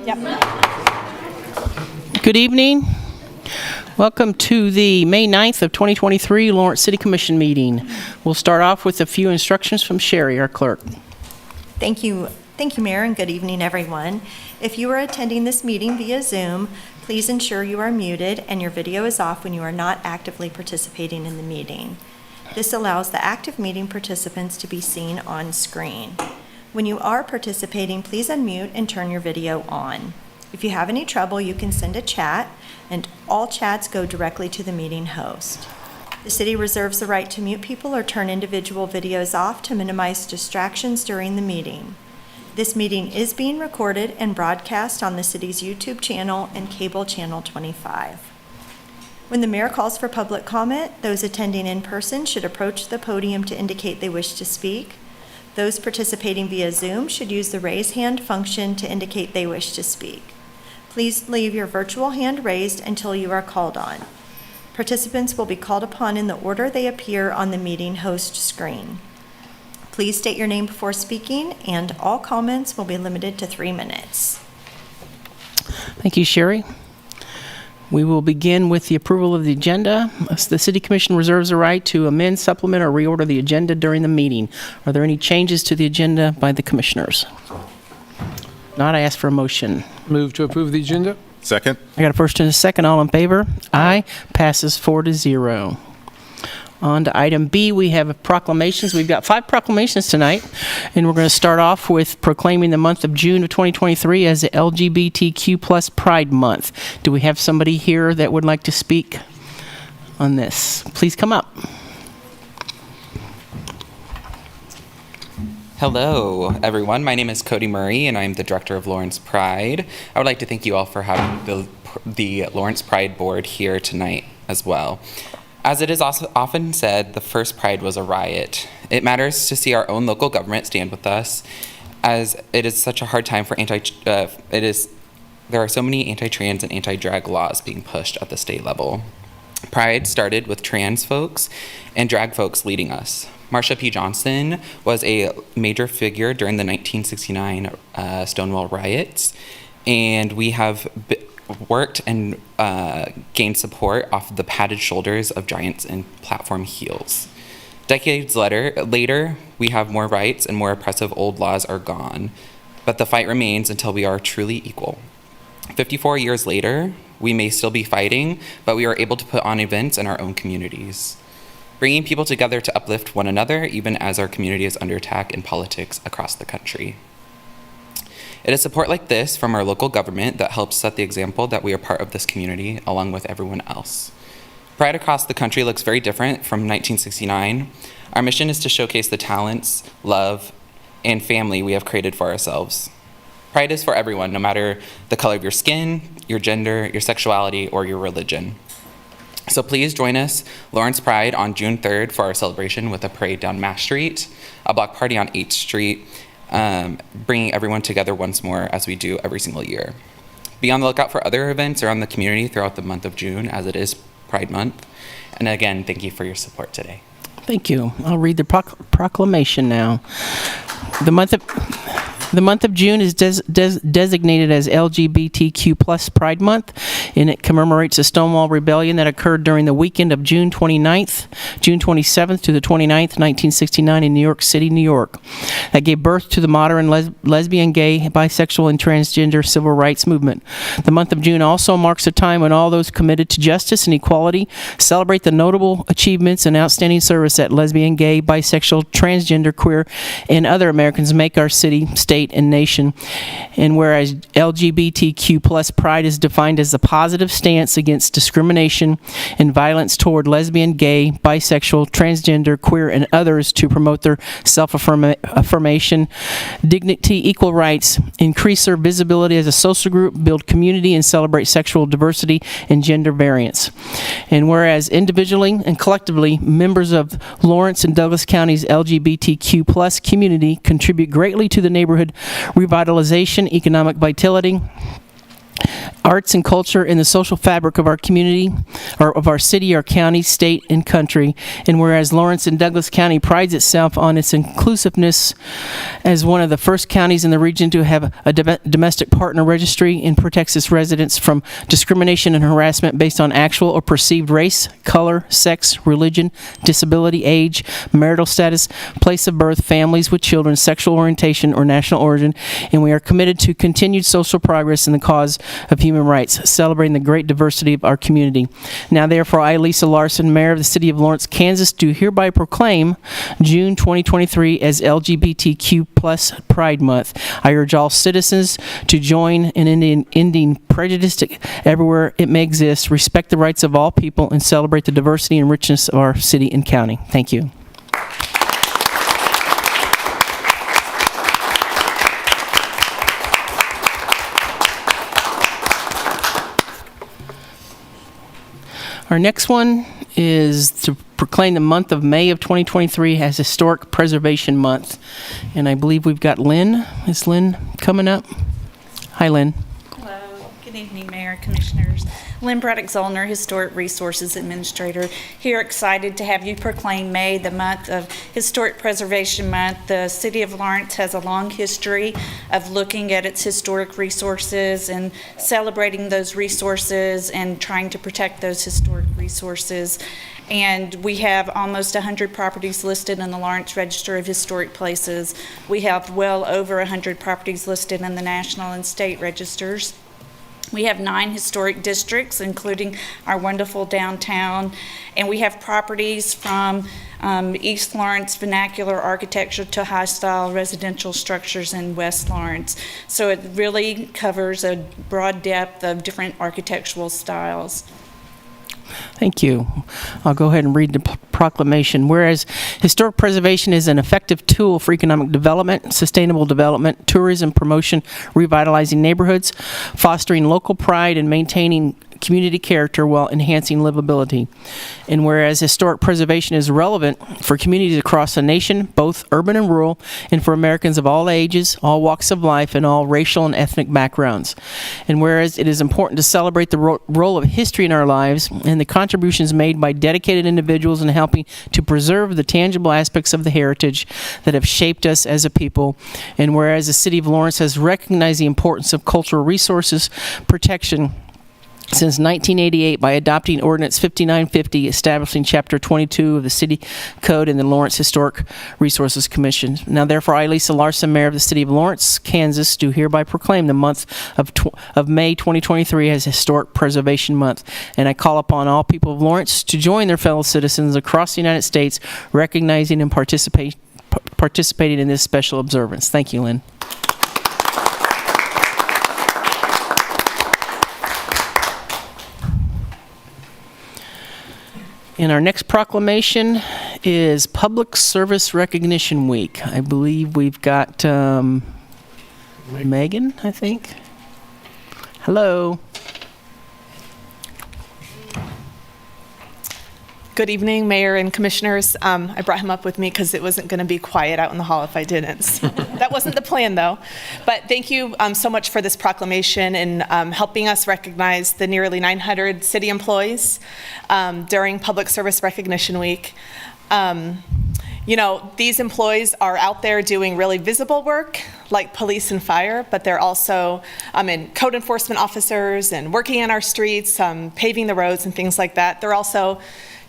Yep. Good evening. Welcome to the May 9th of 2023 Lawrence City Commission meeting. We'll start off with a few instructions from Sherry, our clerk. Thank you, Mayor, and good evening, everyone. If you are attending this meeting via Zoom, please ensure you are muted and your video is off when you are not actively participating in the meeting. This allows the active meeting participants to be seen on screen. When you are participating, please unmute and turn your video on. If you have any trouble, you can send a chat, and all chats go directly to the meeting host. The city reserves the right to mute people or turn individual videos off to minimize distractions during the meeting. This meeting is being recorded and broadcast on the city's YouTube channel and cable channel 25. When the mayor calls for public comment, those attending in person should approach the podium to indicate they wish to speak. Those participating via Zoom should use the raise hand function to indicate they wish to speak. Please leave your virtual hand raised until you are called on. Participants will be called upon in the order they appear on the meeting host screen. Please state your name before speaking, and all comments will be limited to 3 minutes. Thank you, Sherry. We will begin with the approval of the agenda. The City Commission reserves the right to amend, supplement, or reorder the agenda during the meeting. Are there any changes to the agenda by the commissioners? Not, I ask for a motion. Move to approve the agenda. Second. I got a first and a second. All in favor? Aye. Passes 4-0. On to item B, we have proclamations. We've got 5 proclamations tonight, and we're going to start off with proclaiming the month of June of 2023 as the LGBTQ plus Pride Month. Do we have somebody here that would like to speak on this? Please come up. Hello, everyone. My name is Cody Murray, and I'm the director of Lawrence Pride. I would like to thank you all for having the Lawrence Pride Board here tonight as well. As it is also often said, the first Pride was a riot. It matters to see our own local government stand with us, as it is such a hard time for there are so many anti-trans and anti-drag laws being pushed at the state level. Pride started with trans folks and drag folks leading us. Marsha P. Johnson was a major figure during the 1969 Stonewall riots, and we have worked and gained support off of the padded shoulders of giants in platform heels. Decades later, we have more rights and more oppressive old laws are gone, but the fight remains until we are truly equal. 54 years later, we may still be fighting, but we are able to put on events in our own communities, bringing people together to uplift one another, even as our community is under attack in politics across the country. It is support like this from our local government that helps set the example that we are part of this community along with everyone else. Pride across the country looks very different from 1969. Our mission is to showcase the talents, love, and family we have created for ourselves. Pride is for everyone, no matter the color of your skin, your gender, your sexuality, or your religion. So please join us, Lawrence Pride, on June 3rd for our celebration with a parade down Mass Street, a block party on 8th Street, bringing everyone together once more as we do every single year. Be on the lookout for other events around the community throughout the month of June, as it is Pride Month. And again, thank you for your support today. Thank you. I'll read the proclamation now. The month of June is designated as LGBTQ plus Pride Month, and it commemorates the Stonewall Rebellion that occurred during the weekend of June 27th to the 29th, 1969 in New York City, New York. That gave birth to the modern lesbian, gay, bisexual, and transgender civil rights movement. The month of June also marks a time when all those committed to justice and equality celebrate the notable achievements and outstanding service that lesbian, gay, bisexual, transgender, queer, and other Americans make our city, state, and nation. And whereas LGBTQ plus Pride is defined as a positive stance against discrimination and violence toward lesbian, gay, bisexual, transgender, queer, and others to promote their self-affirmation, dignity, equal rights, increase their visibility as a social group, build community, and celebrate sexual diversity and gender variance. And whereas individually and collectively, members of Lawrence and Douglas County's LGBTQ plus community contribute greatly to the neighborhood revitalization, economic vitality, arts and culture in the social fabric of our community, or of our city, our county, state, and country. And whereas Lawrence and Douglas County prides itself on its inclusiveness as one of the first counties in the region to have a domestic partner registry and protects its residents from discrimination and harassment based on actual or perceived race, color, sex, religion, disability, age, marital status, place of birth, families with children, sexual orientation, or national origin. And we are committed to continued social progress in the cause of human rights, celebrating the great diversity of our community. Now, therefore, I, Lisa Larson, Mayor of the City of Lawrence, Kansas, do hereby proclaim June 2023 as LGBTQ plus Pride Month. I urge all citizens to join in ending prejudice everywhere it may exist, respect the rights of all people, and celebrate the diversity and richness of our city and county. Thank you. Our next one is to proclaim the month of May of 2023 as Historic Preservation Month. And I believe we've got Lynn. Is Lynn coming up? Hi, Lynn. Hello. Good evening, Mayor, Commissioners. Lynn Braddock-Zollner, Historic Resources Administrator, here excited to have you proclaim May the month of Historic Preservation Month. The City of Lawrence has a long history of looking at its historic resources and celebrating those resources and trying to protect those historic resources. And we have almost 100 properties listed in the Lawrence Register of Historic Places. We have well over 100 properties listed in the national and state registers. We have 9 historic districts, including our wonderful downtown, and we have properties from East Lawrence vernacular architecture to high-style residential structures in West Lawrence. So it really covers a broad depth of different architectural styles. Thank you. I'll go ahead and read the proclamation. Whereas historic preservation is an effective tool for economic development, sustainable development, tourism promotion, revitalizing neighborhoods, fostering local pride, and maintaining community character while enhancing livability. And whereas historic preservation is relevant for communities across the nation, both urban and rural, and for Americans of all ages, all walks of life, and all racial and ethnic backgrounds. And whereas it is important to celebrate the role of history in our lives and the contributions made by dedicated individuals in helping to preserve the tangible aspects of the heritage that have shaped us as a people. And whereas the City of Lawrence has recognized the importance of cultural resources protection since 1988 by adopting Ordinance 5950, establishing Chapter 22 of the City Code and the Lawrence Historic Resources Commission. Now, therefore, I, Lisa Larson, Mayor of the City of Lawrence, Kansas, do hereby proclaim the month of May 2023 as Historic Preservation Month. And I call upon all people of Lawrence to join their fellow citizens across the United States, recognizing and participating in this special observance. Thank you, Lynn. And our next proclamation is Public Service Recognition Week. I believe we've got Megan, I think. Hello. Good evening, Mayor and Commissioners. I brought him up with me because it wasn't going to be quiet out in the hall if I didn't. So that wasn't the plan, though. But thank you so much for this proclamation and helping us recognize the nearly 900 city employees during Public Service Recognition Week. You know, these employees are out there doing really visible work, like police and fire, but they're also in code enforcement officers and working in our streets, paving the roads and things like that. They're also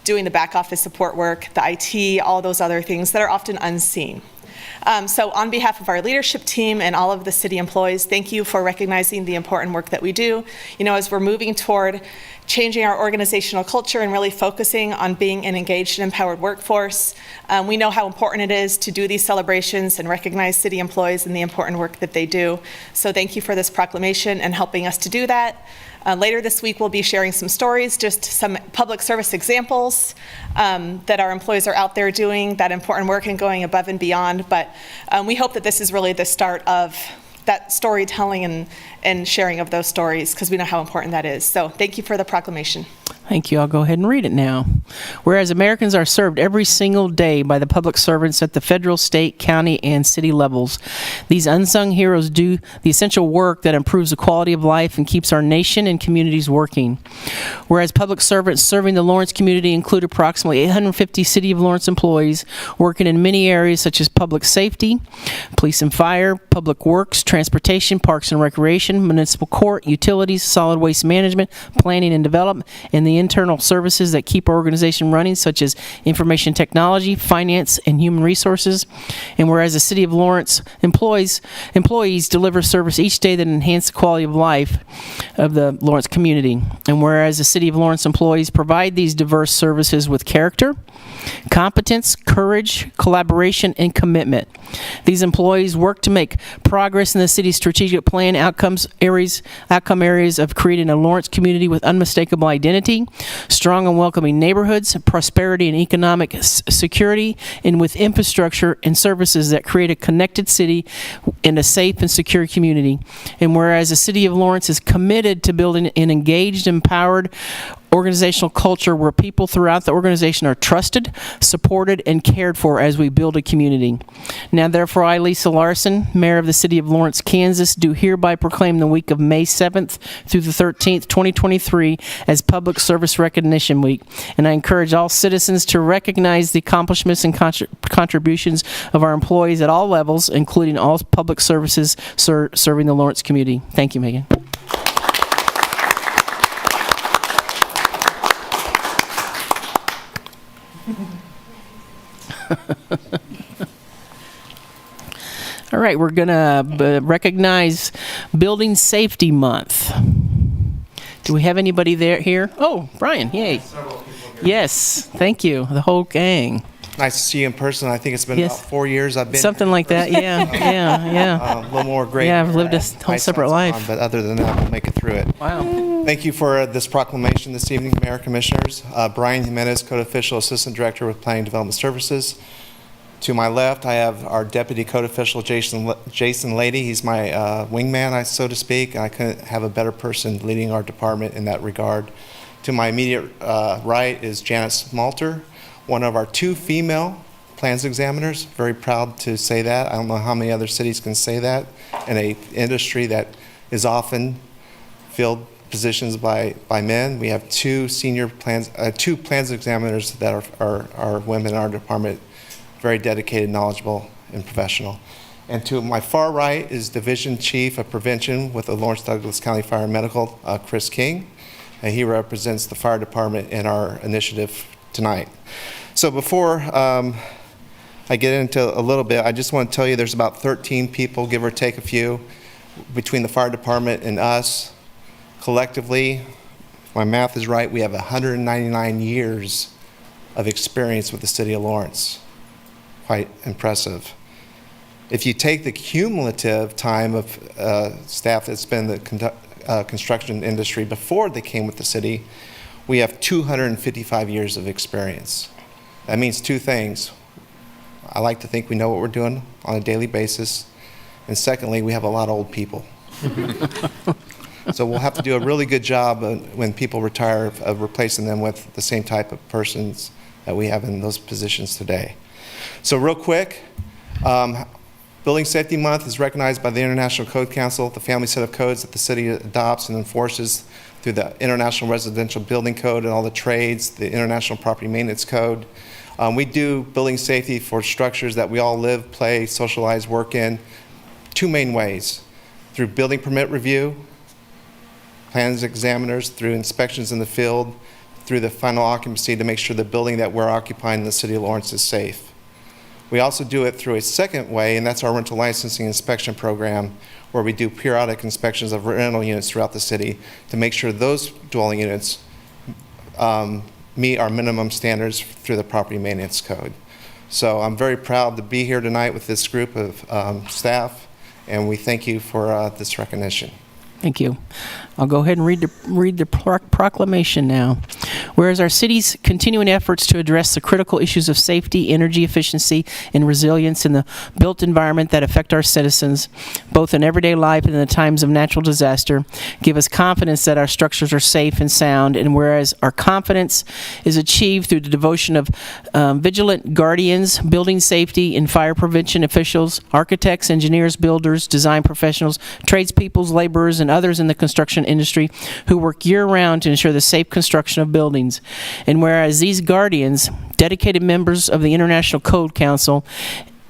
doing the back office support work, the IT, all those other things that are often unseen. So on behalf of our leadership team and all of the city employees, thank you for recognizing the important work that we do. You know, as we're moving toward changing our organizational culture and really focusing on being an engaged and empowered workforce, we know how important it is to do these celebrations and recognize city employees and the important work that they do. So thank you for this proclamation and helping us to do that. Later this week, we'll be sharing some stories, just some public service examples that our employees are out there doing that important work and going above and beyond. But we hope that this is really the start of that storytelling and sharing of those stories, because we know how important that is. So thank you for the proclamation. Thank you. I'll go ahead and read it now. Whereas Americans are served every single day by the public servants at the federal, state, county, and city levels. These unsung heroes do the essential work that improves the quality of life and keeps our nation and communities working. Whereas public servants serving the Lawrence community include approximately 850 City of Lawrence employees working in many areas such as public safety, police and fire, public works, transportation, parks and recreation, municipal court, utilities, solid waste management, planning and development, and the internal services that keep our organization running, such as information technology, finance, and human resources. And whereas the City of Lawrence employees deliver service each day that enhance the quality of life of the Lawrence community. And whereas the City of Lawrence employees provide these diverse services with character, competence, courage, collaboration, and commitment. These employees work to make progress in the city's strategic plan outcome areas of creating a Lawrence community with unmistakable identity, strong and welcoming neighborhoods, prosperity and economic security, and with infrastructure and services that create a connected city and a safe and secure community. And whereas the City of Lawrence is committed to building an engaged, empowered organizational culture where people throughout the organization are trusted, supported, and cared for as we build a community. Now, therefore, I, Lisa Larson, Mayor of the City of Lawrence, Kansas, do hereby proclaim the week of May 7th through the 13th, 2023 as Public Service Recognition Week. And I encourage all citizens to recognize the accomplishments and contributions of our employees at all levels, including all public services serving the Lawrence community. Thank you, Megan. All right, we're going to recognize Building Safety Month. Do we have anybody here? Oh, Brian, yay. Yes, thank you, the whole gang. Nice to see you in person. I think it's been about 4 years I've been something like that, yeah. a little more great. Yeah, I've lived a whole separate life. But other than that, we'll make it through it. Wow. Thank you for this proclamation this evening, Mayor, Commissioners. Brian Jimenez, Code Official Assistant Director with Planning Development Services. To my left, I have our Deputy Code Official, Jason Lady. He's my wingman, so to speak. I couldn't have a better person leading our department in that regard. To my immediate right is Janice Malter, one of our 2 female plans examiners. Very proud to say that. I don't know how many other cities can say that in an industry that is often filled positions by men. We have 2 plans examiners that are women in our department. Very dedicated, knowledgeable, and professional. And to my far right is Division Chief of Prevention with the Lawrence Douglas County Fire and Medical, Chris King. And he represents the fire department in our initiative tonight. So before I get into a little bit, I just want to tell you there's about 13 people, give or take a few, between the fire department and us. Collectively, if my math is right, we have 199 years of experience with the City of Lawrence. Quite impressive. If you take the cumulative time of staff that's been in the construction industry before they came with the city, we have 255 years of experience. That means 2 things. I like to think we know what we're doing on a daily basis. And secondly, we have a lot of old people. So we'll have to do a really good job when people retire of replacing them with the same type of persons that we have in those positions today. So real quick, Building Safety Month is recognized by the International Code Council, the family set of codes that the city adopts and enforces through the International Residential Building Code and all the trades, the International Property Maintenance Code. We do building safety for structures that we all live, play, socialize, work in, 2 main ways. Through building permit review, plans examiners, through inspections in the field, through the final occupancy to make sure the building that we're occupying in the City of Lawrence is safe. We also do it through a second way, and that's our rental licensing inspection program, where we do periodic inspections of rental units throughout the city to make sure those dwelling units meet our minimum standards through the property maintenance code. So I'm very proud to be here tonight with this group of staff, and we thank you for this recognition. Thank you. I'll go ahead and read the proclamation now. Whereas our city's continuing efforts to address the critical issues of safety, energy efficiency, and resilience in the built environment that affect our citizens, both in everyday life and in the times of natural disaster, give us confidence that our structures are safe and sound. And whereas our confidence is achieved through the devotion of vigilant guardians, building safety and fire prevention officials, architects, engineers, builders, design professionals, tradespeople, laborers, and others in the construction industry who work year-round to ensure the safe construction of buildings. And whereas these guardians, dedicated members of the International Code Council,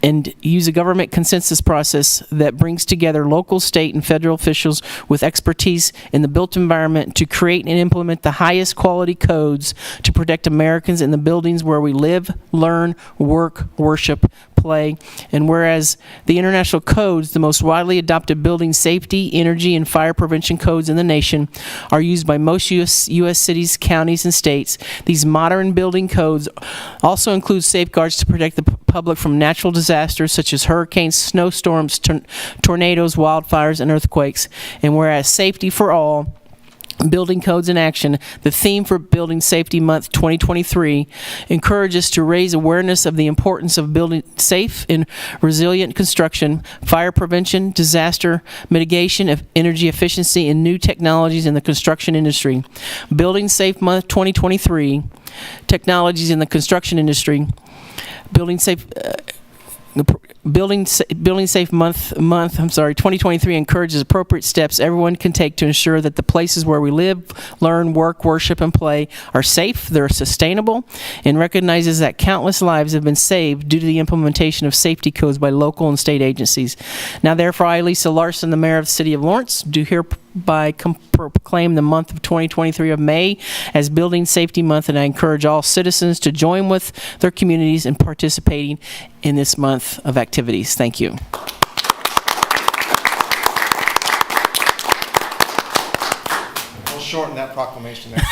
and use a government consensus process that brings together local, state, and federal officials with expertise in the built environment to create and implement the highest quality codes to protect Americans in the buildings where we live, learn, work, worship, play. And whereas the international codes, the most widely adopted building safety, energy, and fire prevention codes in the nation, are used by most U.S. cities, counties, and states. These modern building codes also include safeguards to protect the public from natural disasters such as hurricanes, snowstorms, tornadoes, wildfires, and earthquakes. And whereas safety for all, Building Codes in Action, the theme for Building Safety Month 2023, encourages to raise awareness of the importance of building safe and resilient construction, fire prevention, disaster mitigation, energy efficiency, and new technologies in the construction industry. Building Safe Month 2023, technologies in the construction industry, Building Safe Month 2023 encourages appropriate steps everyone can take to ensure that the places where we live, learn, work, worship, and play are safe, they're sustainable, and recognizes that countless lives have been saved due to the implementation of safety codes by local and state agencies. Now, therefore, I, Lisa Larson, the Mayor of the City of Lawrence, do hereby proclaim the month of 2023 of May as Building Safety Month, and I encourage all citizens to join with their communities in participating in this month of activities. Thank you. We'll shorten that proclamation there.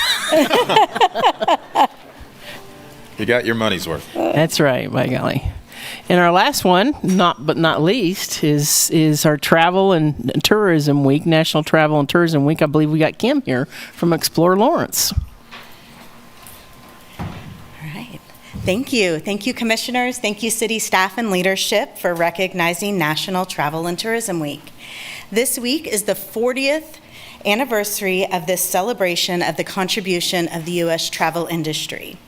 You got your money's worth. That's right, by golly. And our last one, not least, is our Travel and Tourism Week, National Travel and Tourism Week. I believe we got Kim here from Explore Lawrence. All right. Thank you. Thank you, commissioners. Thank you, city staff and leadership, for recognizing National Travel and Tourism Week. This week is the 40th anniversary of this celebration of the contribution of the U.S. travel industry.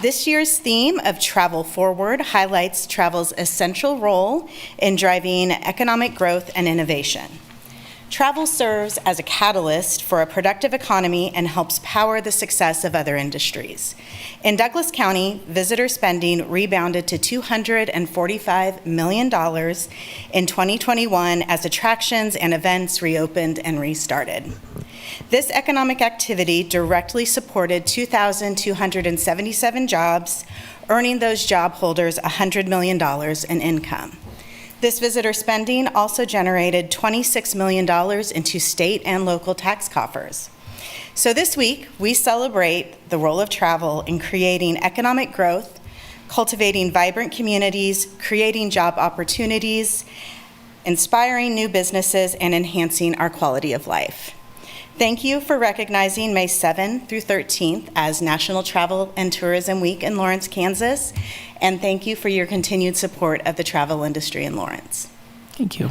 This year's theme of Travel Forward highlights travel's essential role in driving economic growth and innovation. Travel serves as a catalyst for a productive economy and helps power the success of other industries. In Douglas County, visitor spending rebounded to $245 million in 2021 as attractions and events reopened and restarted. This economic activity directly supported 2,277 jobs, earning those job holders $100 million in income. This visitor spending also generated $26 million into state and local tax coffers. So this week, we celebrate the role of travel in creating economic growth, cultivating vibrant communities, creating job opportunities, inspiring new businesses, and enhancing our quality of life. Thank you for recognizing May 7th through 13th as National Travel and Tourism Week in Lawrence, Kansas, and thank you for your continued support of the travel industry in Lawrence. Thank you.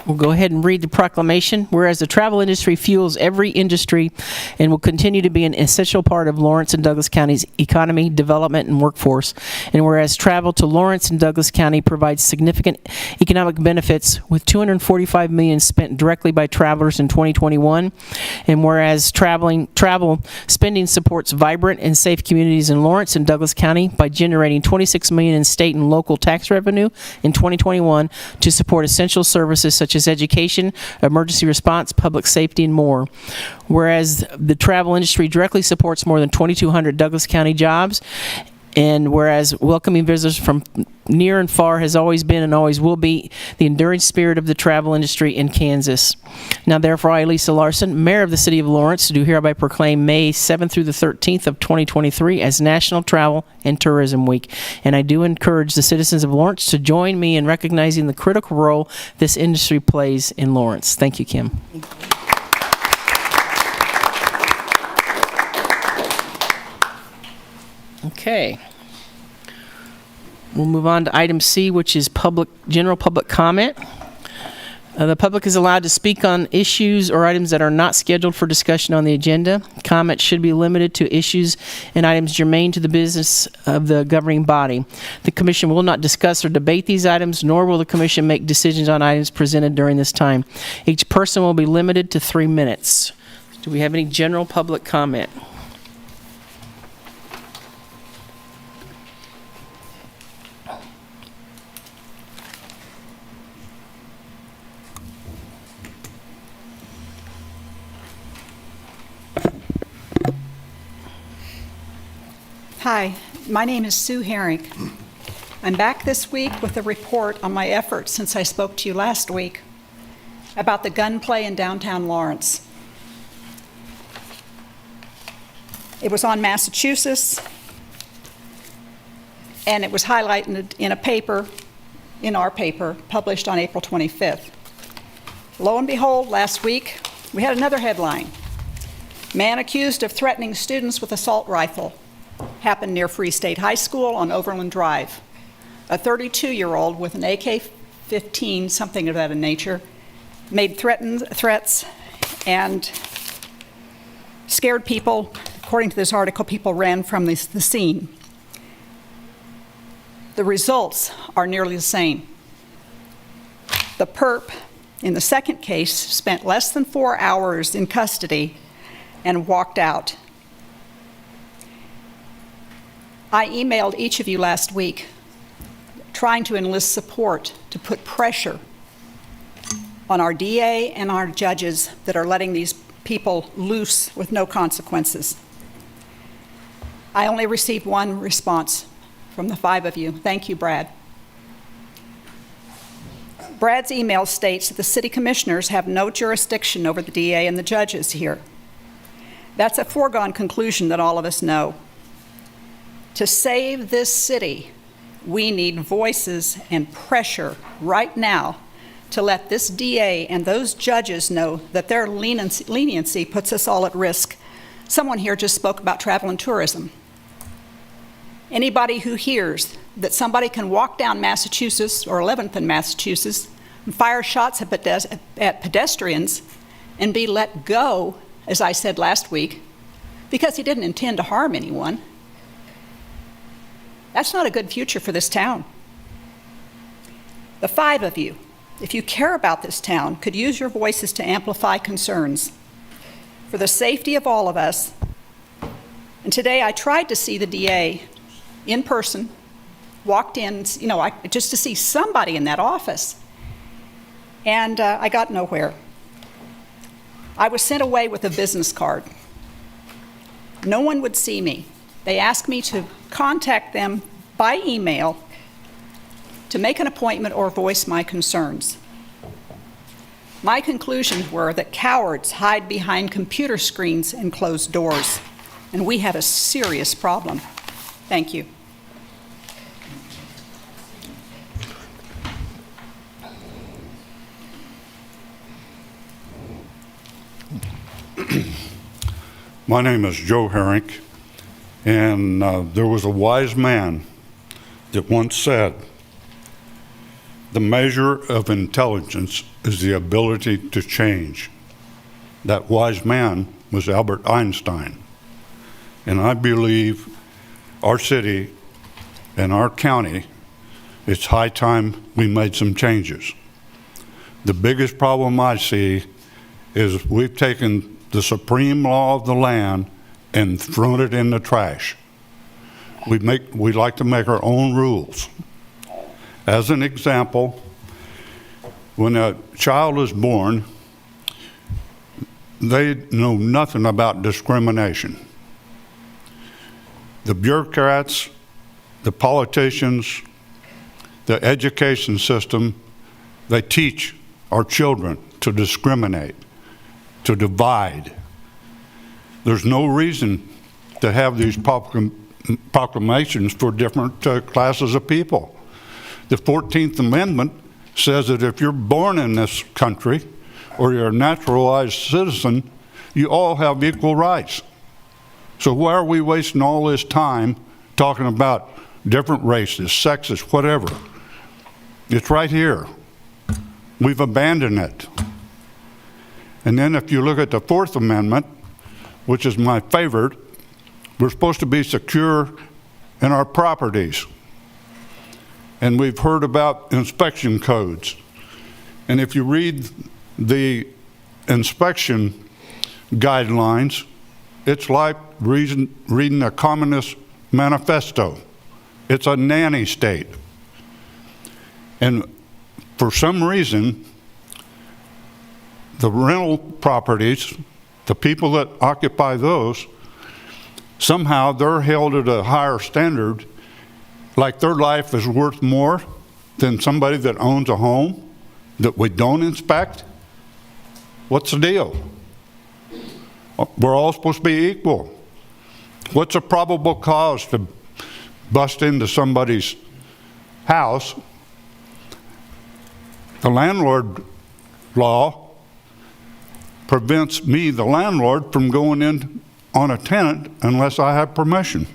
We'll go ahead and read the proclamation. Whereas the travel industry fuels every industry and will continue to be an essential part of Lawrence and Douglas County's economy, development, and workforce. And whereas travel to Lawrence and Douglas County provides significant economic benefits with $245 million spent directly by travelers in 2021. And whereas travel spending supports vibrant and safe communities in Lawrence and Douglas County by generating $26 million in state and local tax revenue in 2021 to support essential services such as education, emergency response, public safety, and more. Whereas the travel industry directly supports more than 2,200 Douglas County jobs, and whereas welcoming visitors from near and far has always been and always will be the enduring spirit of the travel industry in Kansas. Now, therefore, I, Lisa Larson, Mayor of the City of Lawrence, do hereby proclaim May 7th through the 13th of 2023 as National Travel and Tourism Week. And I do encourage the citizens of Lawrence to join me in recognizing the critical role this industry plays in Lawrence. Thank you, Kim. Okay. We'll move on to item C, which is general public comment. The public is allowed to speak on issues or items that are not scheduled for discussion on the agenda. Comments should be limited to issues and items germane to the business of the governing body. The commission will not discuss or debate these items, nor will the commission make decisions on items presented during this time. Each person will be limited to 3 minutes. Do we have any general public comment? Hi, my name is Sue Herring. I'm back this week with a report on my efforts since I spoke to you last week about the gunplay in downtown Lawrence. It was on Massachusetts, and it was highlighted in a paper, in our paper, published on April 25th. Lo and behold, last week, we had another headline. Man accused of threatening students with assault rifle. Happened near Free State High School on Overland Drive. A 32-year-old with an AK-15, something of that nature, made threats and scared people. According to this article, people ran from the scene. The results are nearly the same. The perp, in the second case, spent less than 4 hours in custody and walked out. I emailed each of you last week trying to enlist support to put pressure on our DA and our judges that are letting these people loose with no consequences. I only received one response from the 5 of you. Thank you, Brad. Brad's email states that the city commissioners have no jurisdiction over the DA and the judges here. That's a foregone conclusion that all of us know. To save this city, we need voices and pressure right now to let this DA and those judges know that their leniency puts us all at risk. Someone here just spoke about travel and tourism. Anybody who hears that somebody can walk down Massachusetts or 11th and Massachusetts and fire shots at pedestrians and be let go, as I said last week, because he didn't intend to harm anyone, that's not a good future for this town. The 5 of you, if you care about this town, could use your voices to amplify concerns for the safety of all of us. And today I tried to see the DA in person, walked in, just to see somebody in that office. And I got nowhere. I was sent away with a business card. No one would see me. They asked me to contact them by email to make an appointment or voice my concerns. My conclusions were that cowards hide behind computer screens and closed doors, and we have a serious problem. Thank you. My name is Joe Herring, and there was a wise man that once said, "The measure of intelligence is the ability to change." That wise man was Albert Einstein. And I believe our city and our county, it's high time we made some changes. The biggest problem I see is we've taken the supreme law of the land and thrown it in the trash. We like to make our own rules. As an example, when a child is born, they know nothing about discrimination. The bureaucrats, the politicians, the education system, they teach our children to discriminate, to divide. There's no reason to have these proclamations for different classes of people. The 14th Amendment says that if you're born in this country or you're a naturalized citizen, you all have equal rights. So why are we wasting all this time talking about different races, sexes, whatever. It's right here. We've abandoned it. And then if you look at the Fourth Amendment, which is my favorite, we're supposed to be secure in our properties. And we've heard about inspection codes. And if you read the inspection guidelines, it's like reading a communist manifesto. It's a nanny state. And for some reason, the rental properties, the people that occupy those, somehow they're held at a higher standard, like their life is worth more than somebody that owns a home that we don't inspect. What's the deal? We're all supposed to be equal. What's a probable cause to bust into somebody's house? The landlord law prevents me, the landlord, from going in on a tenant unless I have permission.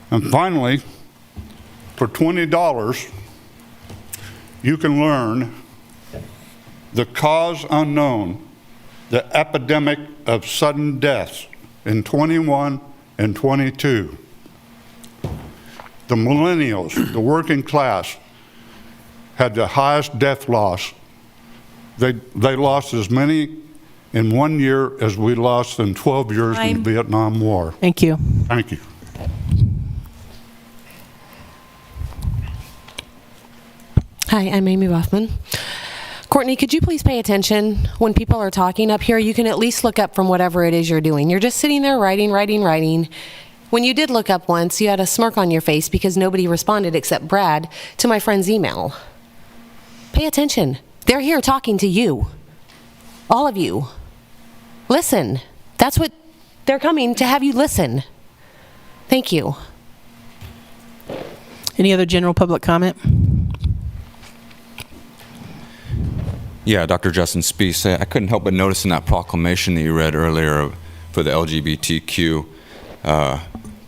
And finally, for $20, you can learn the cause unknown, the epidemic of sudden deaths in 21 and 22. The millennials, the working class, had the highest death loss. They lost as many in 1 year as we lost in 12 years in the Vietnam War. Thank you. Thank you. Hi, I'm Amy Buffman. Courtney, could you please pay attention when people are talking up here? You can at least look up from whatever it is you're doing. You're just sitting there writing. When you did look up once, you had a smirk on your face because nobody responded except Brad to my friend's email. Pay attention. They're here talking to you. All of you. Listen. That's what they're coming to have you listen. Thank you. Any other general public comment? Yeah, Dr. Justin Spees. I couldn't help but notice in that proclamation that you read earlier for the LGBTQ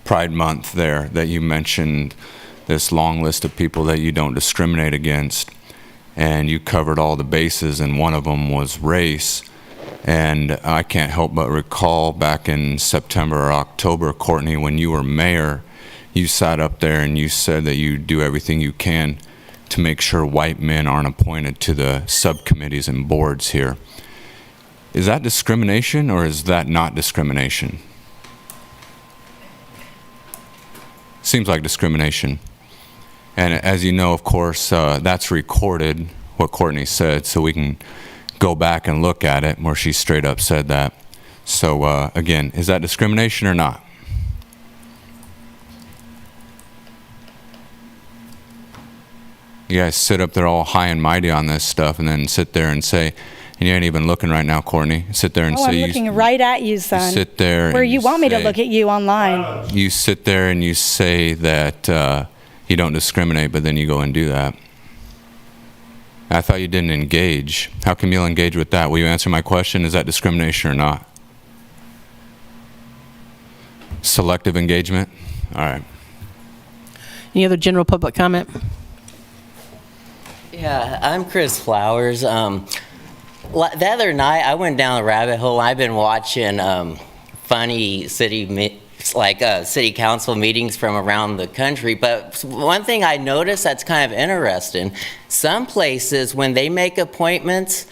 Pride Month there that you mentioned this long list of people that you don't discriminate against. And you covered all the bases, and one of them was race. And I can't help but recall back in September or October, Courtney, when you were mayor, you sat up there and you said that you do everything you can to make sure white men aren't appointed to the subcommittees and boards here. Is that discrimination or is that not discrimination? Seems like discrimination. And as you know, of course, that's recorded, what Courtney said, so we can go back and look at it where she straight up said that. So again, is that discrimination or not? You guys sit up there all high and mighty on this stuff and then sit there and say, and you ain't even looking right now, Courtney. Sit there and say, I'm looking right at you, son. You sit there where and you want me to look at you online. You sit there and you say that you don't discriminate, but then you go and do that. I thought you didn't engage. How come you'll engage with that? Will you answer my question? Is that discrimination or not? Selective engagement? All right. Any other general public comment? Yeah, I'm Chris Flowers. The other night, I went down a rabbit hole. I've been watching funny city council meetings from around the country. But one thing I noticed that's kind of interesting, some places when they make appointments,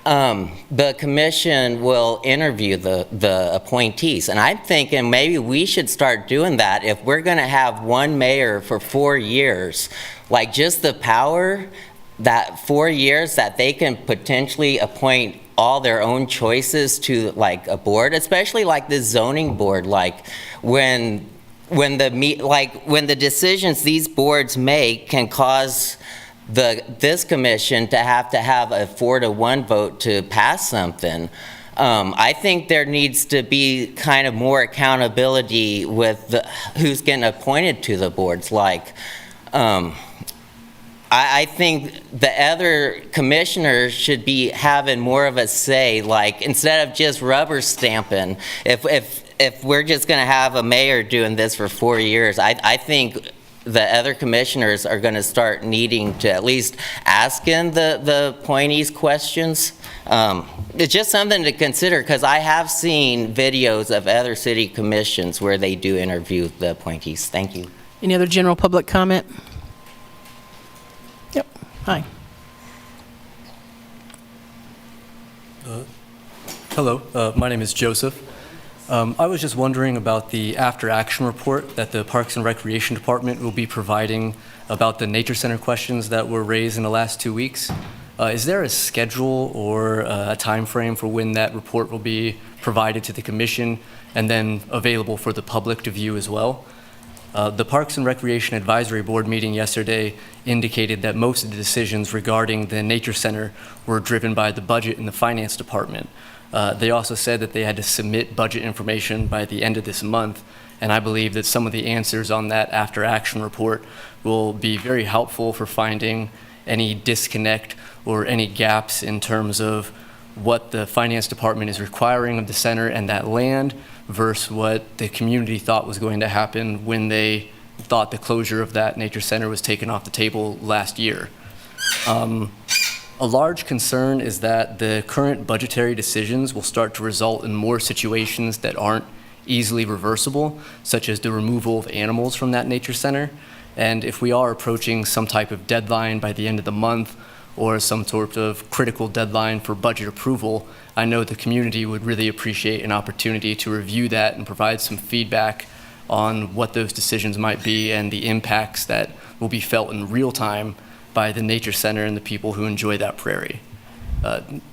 the commission will interview the appointees. And I'm thinking maybe we should start doing that if we're going to have one mayor for 4 years, like just the power that 4 years that they can potentially appoint all their own choices to like a board, especially like the zoning board, like when the decisions these boards make can cause this commission to have a 4-to-1 vote to pass something. I think there needs to be kind of more accountability with who's getting appointed to the boards. Like, I think the other commissioners should be having more of a say, like instead of just rubber stamping. If if we're just going to have a mayor doing this for 4 years, I think the other commissioners are going to start needing to at least asking the appointees questions. It's just something to consider, because I have seen videos of other city commissions where they do interview the appointees. Thank you. Any other general public comment? Yep. Hi. Hello, my name is Joseph. I was just wondering about the after-action report that the Parks and Recreation Department will be providing about the Nature Center questions that were raised in the last 2 weeks. Is there a schedule or a time frame for when that report will be provided to the Commission and then available for the public to view as well? The Parks and Recreation Advisory Board meeting yesterday indicated that most of the decisions regarding the Nature Center were driven by the budget and the Finance Department. They also said that they had to submit budget information by the end of this month, and I believe that some of the answers on that after-action report will be very helpful for finding any disconnect or any gaps in terms of what the Finance Department is requiring of the center and that land versus what the community thought was going to happen when they thought the closure of that Nature Center was taken off the table last year. A large concern is that the current budgetary decisions will start to result in more situations that aren't easily reversible, such as the removal of animals from that nature center. And if we are approaching some type of deadline by the end of the month or some sort of critical deadline for budget approval, I know the community would really appreciate an opportunity to review that and provide some feedback on what those decisions might be and the impacts that will be felt in real time by the Nature Center and the people who enjoy that prairie.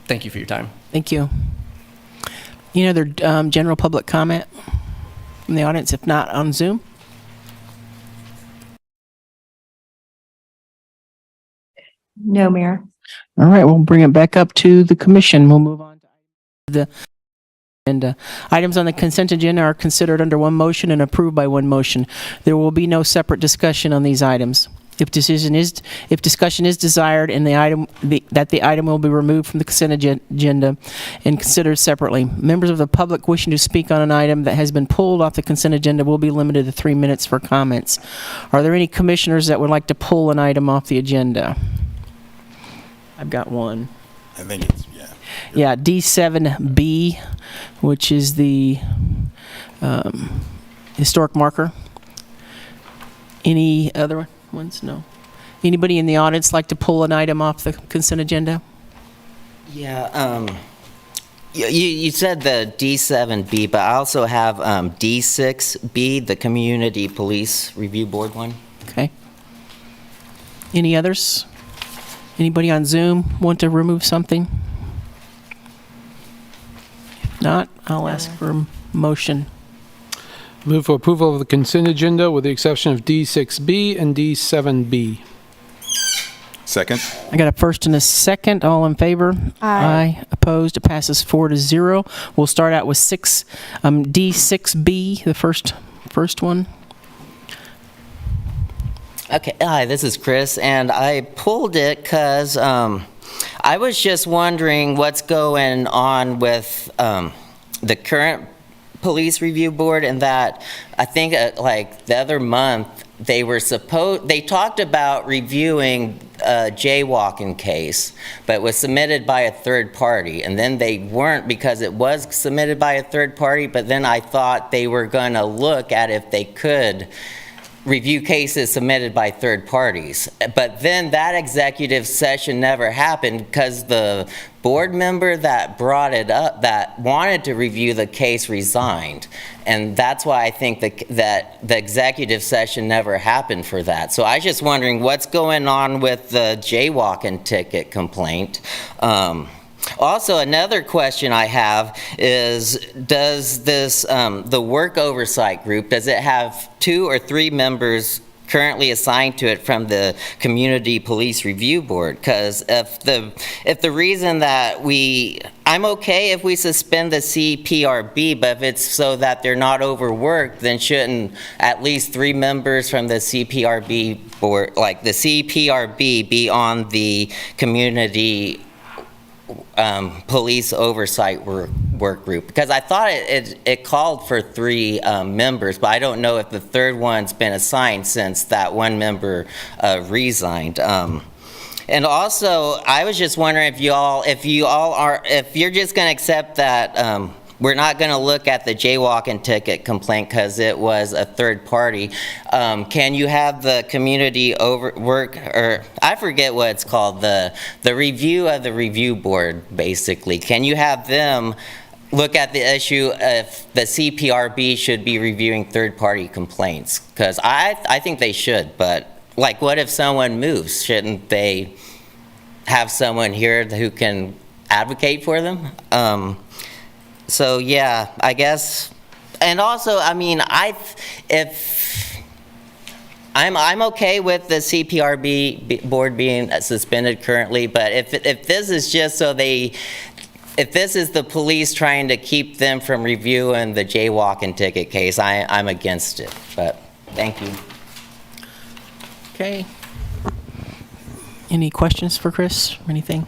Thank you for your time. Thank you. Any other general public comment from the audience? If not, on Zoom? No, Mayor. All right, we'll bring it back up to the commission. We'll move on to the agenda. Items on the consent agenda are considered under one motion and approved by one motion. There will be no separate discussion on these items. If discussion is desired, and the item will be removed from the consent agenda and considered separately. Members of the public wishing to speak on an item that has been pulled off the consent agenda will be limited to 3 minutes for comments. Are there any commissioners that would like to pull an item off the agenda? I've got one. I think it's, yeah. Yeah, D7B, which is the historic marker. Any other ones? No. Anybody in the audience like to pull an item off the consent agenda? Yeah, you said the D7B, but I also have D6B, the Community Police Review Board one. Okay. Any others? Anybody on Zoom want to remove something? If not, I'll ask for a motion. Move for approval of the consent agenda with the exception of D6B and D7B. Second. I got a first and a second. All in favor? Aye. Opposed? It passes 4-0. We'll start out with D6B, the first one. Okay, hi, this is Chris, and I pulled it because I was just wondering what's going on with the current police review board, and that I think like the other month they talked about reviewing a jaywalking case, but it was submitted by a third party, and then they weren't because it was submitted by a third party, but then I thought they were going to look at if they could review cases submitted by third parties. But then that executive session never happened because the board member that brought it up, that wanted to review the case, resigned. And that's why I think that the executive session never happened for that. So I was just wondering what's going on with the jaywalking ticket complaint. Also, another question I have is, does this, the work oversight group, does it have 2 or 3 members currently assigned to it from the Community Police Review Board? Because if the reason that I'm okay if we suspend the CPRB, but if it's so that they're not overworked, then shouldn't at least 3 members from the CPRB board, like the CPRB, be on the Community Police Oversight work group? Because I thought it called for 3 members, but I don't know if the third one's been assigned since that one member resigned. And also, I was just wondering if you're just going to accept that we're not going to look at the jaywalking ticket complaint because it was a third party. Can you have the community work, or I forget what it's called, the review of the review board, basically. Can you have them look at the issue if the CPRB should be reviewing third party complaints? Because I think they should, but like, what if someone moves? Shouldn't they have someone here who can advocate for them? So yeah, I guess, and also, I mean, I'm okay with the CPRB board being suspended currently, but if this is just so if this is the police trying to keep them from reviewing the jaywalking ticket case, I'm against it. But thank you. Okay. Any questions for Chris or anything?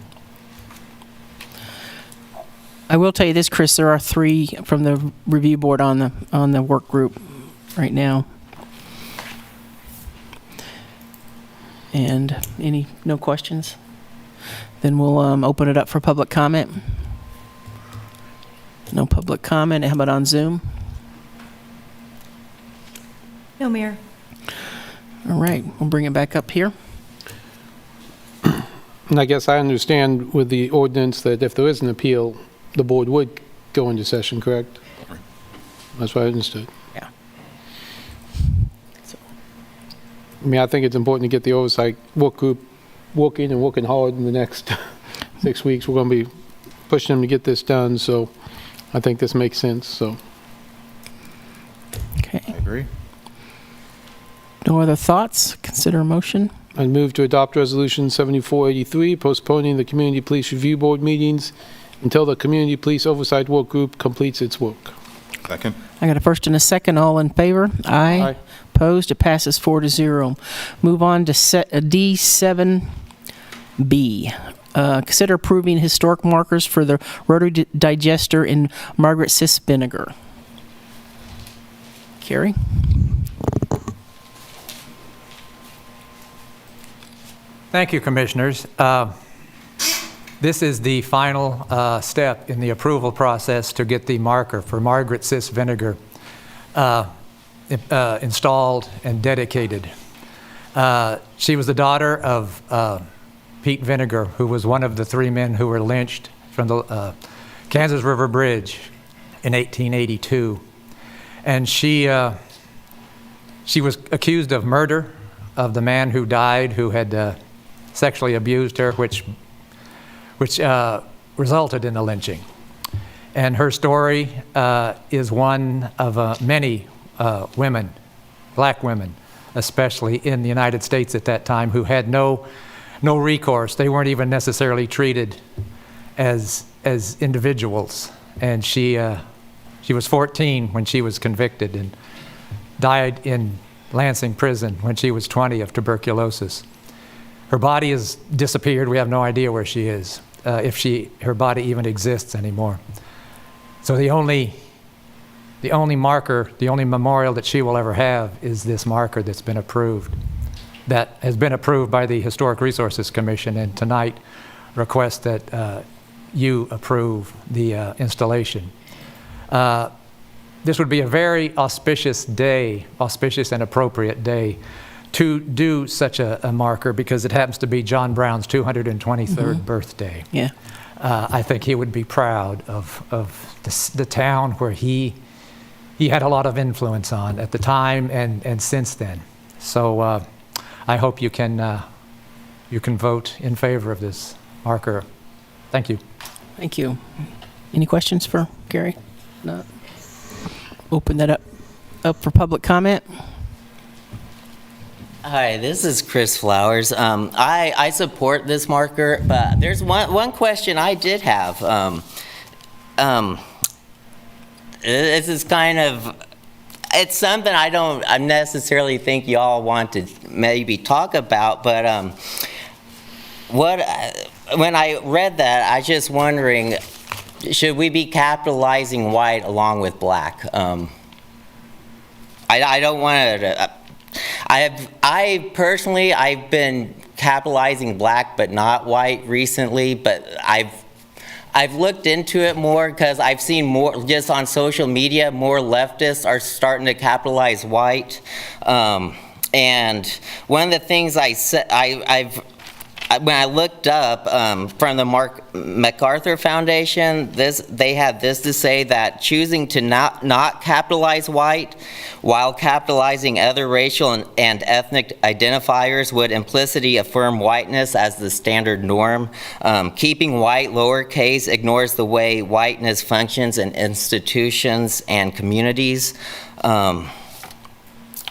I will tell you this, Chris, there are 3 from the review board on the work group right now. And no questions? Then we'll open it up for public comment. No public comment. How about on Zoom? No, Mayor. All right, we'll bring it back up here. And I guess I understand with the ordinance that if there is an appeal, the board would go into session, correct? That's what I understood. Yeah. I mean, I think it's important to get the oversight work group working and working hard in the next 6 weeks. We're going to be pushing them to get this done, so I think this makes sense, so. Okay. I agree. No other thoughts? Consider a motion. I move to adopt Resolution 7483, postponing the Community Police Review Board meetings until the Community Police Oversight Work Group completes its work. Second. I got a first and a second. All in favor? Aye. Aye. Opposed? It passes 4-0. Move on to D7B. Consider approving historic markers for the Rotary Digester in Margaret Sis Vinegar. Carrie? Thank you, Commissioners. This is the final step in the approval process to get the marker for Margaret Sis Vinegar installed and dedicated. She was the daughter of Pete Vinegar, who was one of the 3 men who were lynched from the Kansas River Bridge in 1882. And she was accused of murder of the man who died, who had sexually abused her, which resulted in the lynching. And her story is one of many women, black women especially, in the United States at that time, who had no recourse. They weren't even necessarily treated as individuals. And she was 14 when she was convicted and died in Lansing prison when she was 20 of tuberculosis. Her body has disappeared. We have no idea where she is, if her body even exists anymore. So the only marker, the only memorial that she will ever have is this marker that's been approved, that has been approved by the Historic Resources Commission, and tonight request that you approve the installation. This would be a very auspicious day, auspicious and appropriate day to do such a marker, because it happens to be John Brown's 223rd birthday. Yeah. I think he would be proud of the town where he had a lot of influence on at the time and since then. So I hope you can vote in favor of this marker. Thank you. Thank you. Any questions for Gary? No. Open that up for public comment. Hi, this is Chris Flowers. I support this marker, but there's one question I did have. This is kind of, it's something I don't necessarily think y'all want to maybe talk about, but when I read that, I was just wondering, should we be capitalizing white along with black? I don't want to. I personally, I've been capitalizing black but not white recently, but I've looked into it more because I've seen more, just on social media, more leftists are starting to capitalize white. And one of the things when I looked up from the MacArthur Foundation, they had this to say, that choosing to not capitalize white while capitalizing other racial and ethnic identifiers would implicitly affirm whiteness as the standard norm. Keeping white lowercase ignores the way whiteness functions in institutions and communities.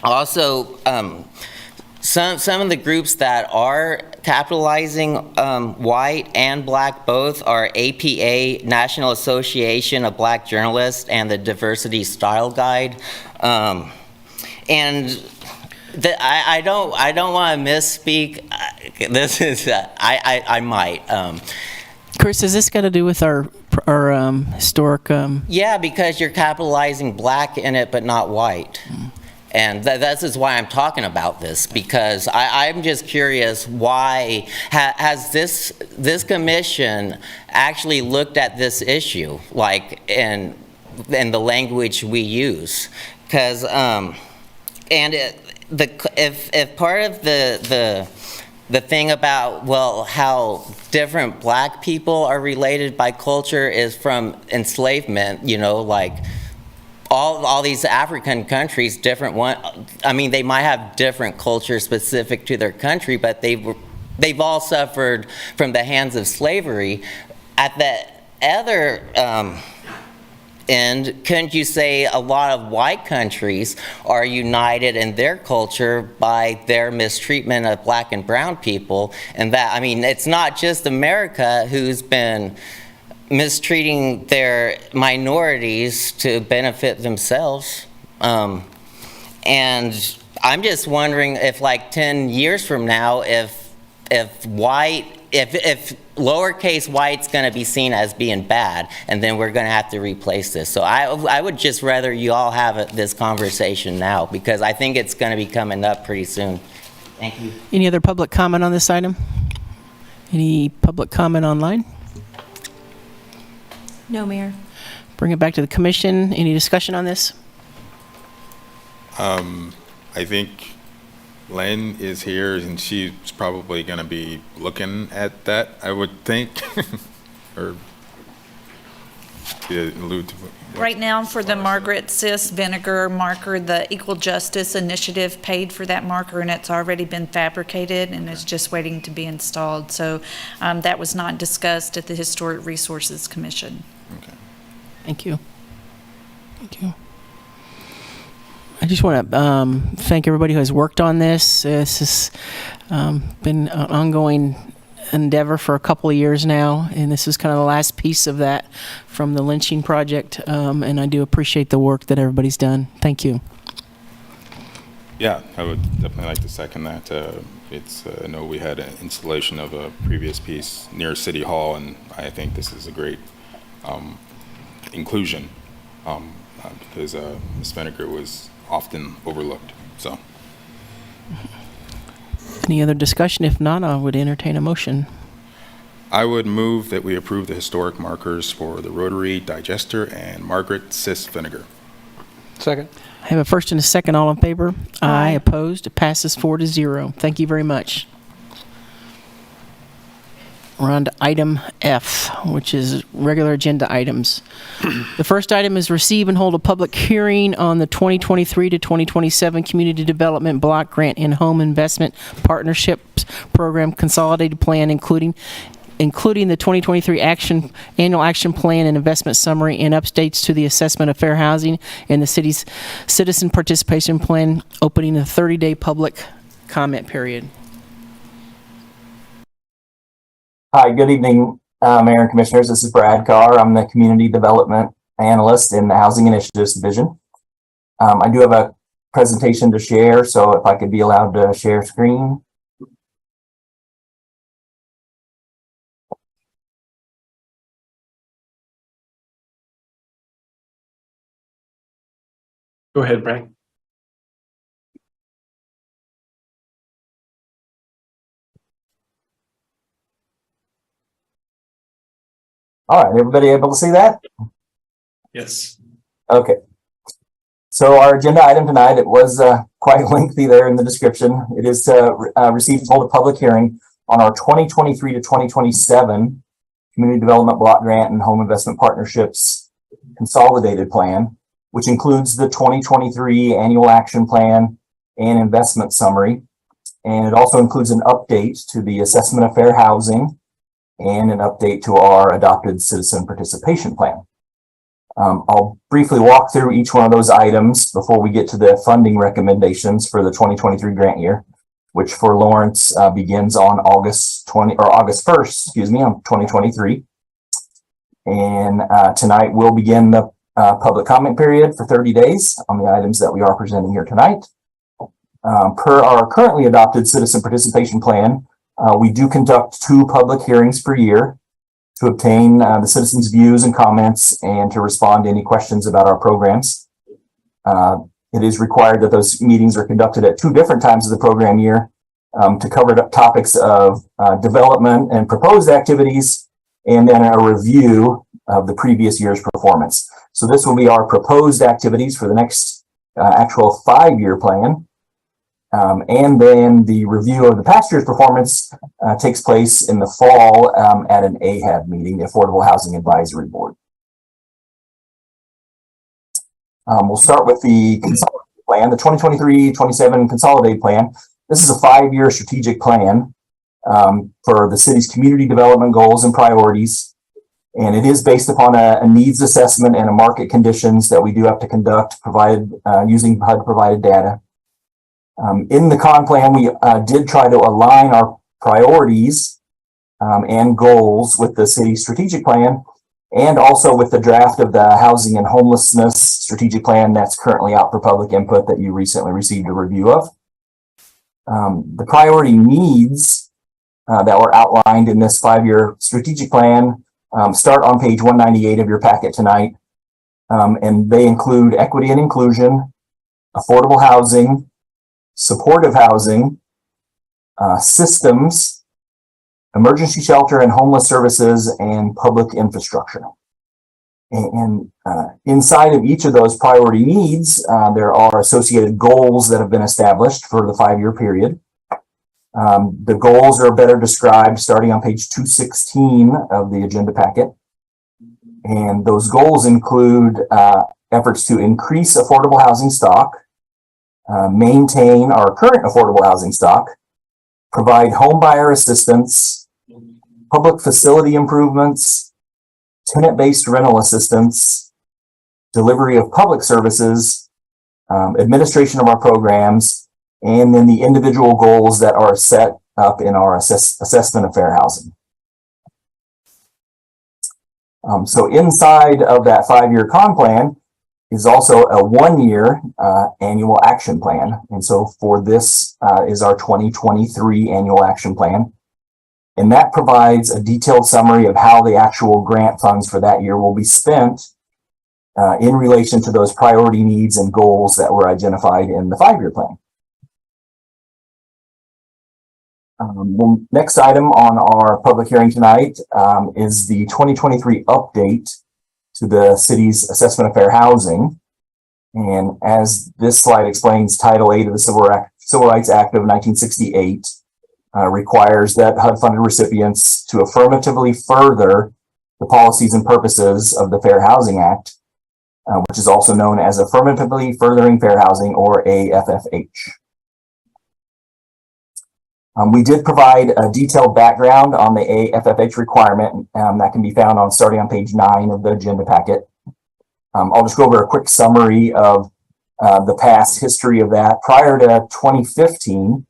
Also, some of the groups that are capitalizing white and black both are APA, National Association of Black Journalists, and the Diversity Style Guide. And I don't want to misspeak. This is I might. Chris, has this got to do with our historic? Yeah, because you're capitalizing black in it, but not white. And this is why I'm talking about this, because I'm just curious, why has this commission actually looked at this issue, like in the language we use? Because if part of the thing about, well, how different black people are related by culture is from enslavement, you know, like all these African countries, different one. I mean, they might have different cultures specific to their country, but they've all suffered from the hands of slavery. At the other end, couldn't you say a lot of white countries are united in their culture by their mistreatment of black and brown people? And that, I mean, it's not just America who's been mistreating their minorities to benefit themselves. And I'm just wondering if, like, 10 years from now, if lowercase white's going to be seen as being bad, and then we're going to have to replace this. So I would just rather you all have this conversation now, because I think it's going to be coming up pretty soon. Thank you. Any other public comment on this item? Any public comment online? No, Mayor. Bring it back to the commission. Any discussion on this? I think Len is here, and she's probably going to be looking at that, I would think, or allude to what. Right now, for the Margaret Sis Vinegar marker, the Equal Justice Initiative paid for that marker, and it's already been fabricated and is just waiting to be installed. So that was not discussed at the Historic Resources Commission. Okay. Thank you. Thank you. I just want to thank everybody who has worked on this. This has been an ongoing endeavor for a couple of years now, and this is kind of the last piece of that from the lynching project, and I do appreciate the work that everybody's done. Thank you. Yeah, I would definitely like to second that. I know we had an installation of a previous piece near City Hall, and I think this is a great inclusion because Ms. Vinegar was often overlooked. So, any other discussion? If not, I would entertain a motion. I would move that we approve the historic markers for the Rotary Digester and Margaret Sis Vinegar. Second. I have a first and a second. All in favor? Aye. Opposed? It passes 4-0. Thank you very much. We're on to item F, which is regular agenda items. The first item is receive and hold a public hearing on the 2023 to 2027 Community Development Block Grant and Home Investment Partnerships Program Consolidated Plan, including the 2023 Annual Action Plan and Investment Summary, and updates to the Assessment of Fair Housing and the city's Citizen Participation Plan, opening a 30-day public comment period. Hi, good evening, Mayor and Commissioners. This is Brad Carr. I'm the Community Development Analyst in the Housing Initiatives Division. I do have a presentation to share, so if I could be allowed to share screen. Go ahead, Brian. All right, everybody able to see that? Yes. Okay. So our agenda item tonight, it was quite lengthy there in the description. It is to receive and hold a public hearing on our 2023 to 2027 Community Development Block Grant and Home Investment Partnerships Consolidated Plan, which includes the 2023 Annual Action Plan and Investment Summary. And it also includes an update to the Assessment of Fair Housing and an update to our adopted Citizen Participation Plan. I'll briefly walk through each one of those items before we get to the funding recommendations for the 2023 grant year, which for Lawrence begins on August 1st, on 2023. And tonight we'll begin the public comment period for 30 days on the items that we are presenting here tonight. Per our currently adopted Citizen Participation Plan, we do conduct 2 public hearings per year to obtain the citizens' views and comments and to respond to any questions about our programs. It is required that those meetings are conducted at 2 different times of the program year to cover topics of development and proposed activities, and then a review of the previous year's performance. So this will be our proposed activities for the next actual 5-year plan. And then the review of the past year's performance takes place in the fall at an AHAB meeting, the Affordable Housing Advisory Board. We'll start with the consolidated plan, the 2023-27 consolidated plan. This is a 5-year strategic plan for the city's community development goals and priorities. And it is based upon a needs assessment and a market conditions that we do have to conduct using HUD provided data. In the con plan, we did try to align our priorities and goals with the city strategic plan, and also with the draft of the housing and homelessness strategic plan that's currently out for public input that you recently received a review of. The priority needs that were outlined in this 5-year strategic plan start on page 198 of your packet tonight, and they include equity and inclusion, affordable housing, supportive housing, systems, emergency shelter and homeless services, and public infrastructure. And inside of each of those priority needs, there are associated goals that have been established for the 5-year period. The goals are better described starting on page 216 of the agenda packet. And those goals include efforts to increase affordable housing stock, maintain our current affordable housing stock, provide home buyer assistance, public facility improvements, tenant-based rental assistance, delivery of public services, administration of our programs, and then the individual goals that are set up in our assessment of fair housing. So inside of that 5-year con plan is also a 1-year annual action plan. And so for this is our 2023 annual action plan. And that provides a detailed summary of how the actual grant funds for that year will be spent in relation to those priority needs and goals that were identified in the 5-year plan. The next item on our public hearing tonight is the 2023 update to the city's assessment of fair housing. And as this slide explains, Title 8 of the Civil Rights Act of 1968 requires that HUD-funded recipients to affirmatively further the policies and purposes of the Fair Housing Act, which is also known as Affirmatively Furthering Fair Housing, or AFFH. We did provide a detailed background on the AFFH requirement that can be found starting on page 9 of the agenda packet. I'll just go over a quick summary of the past history of that. Prior to 2015,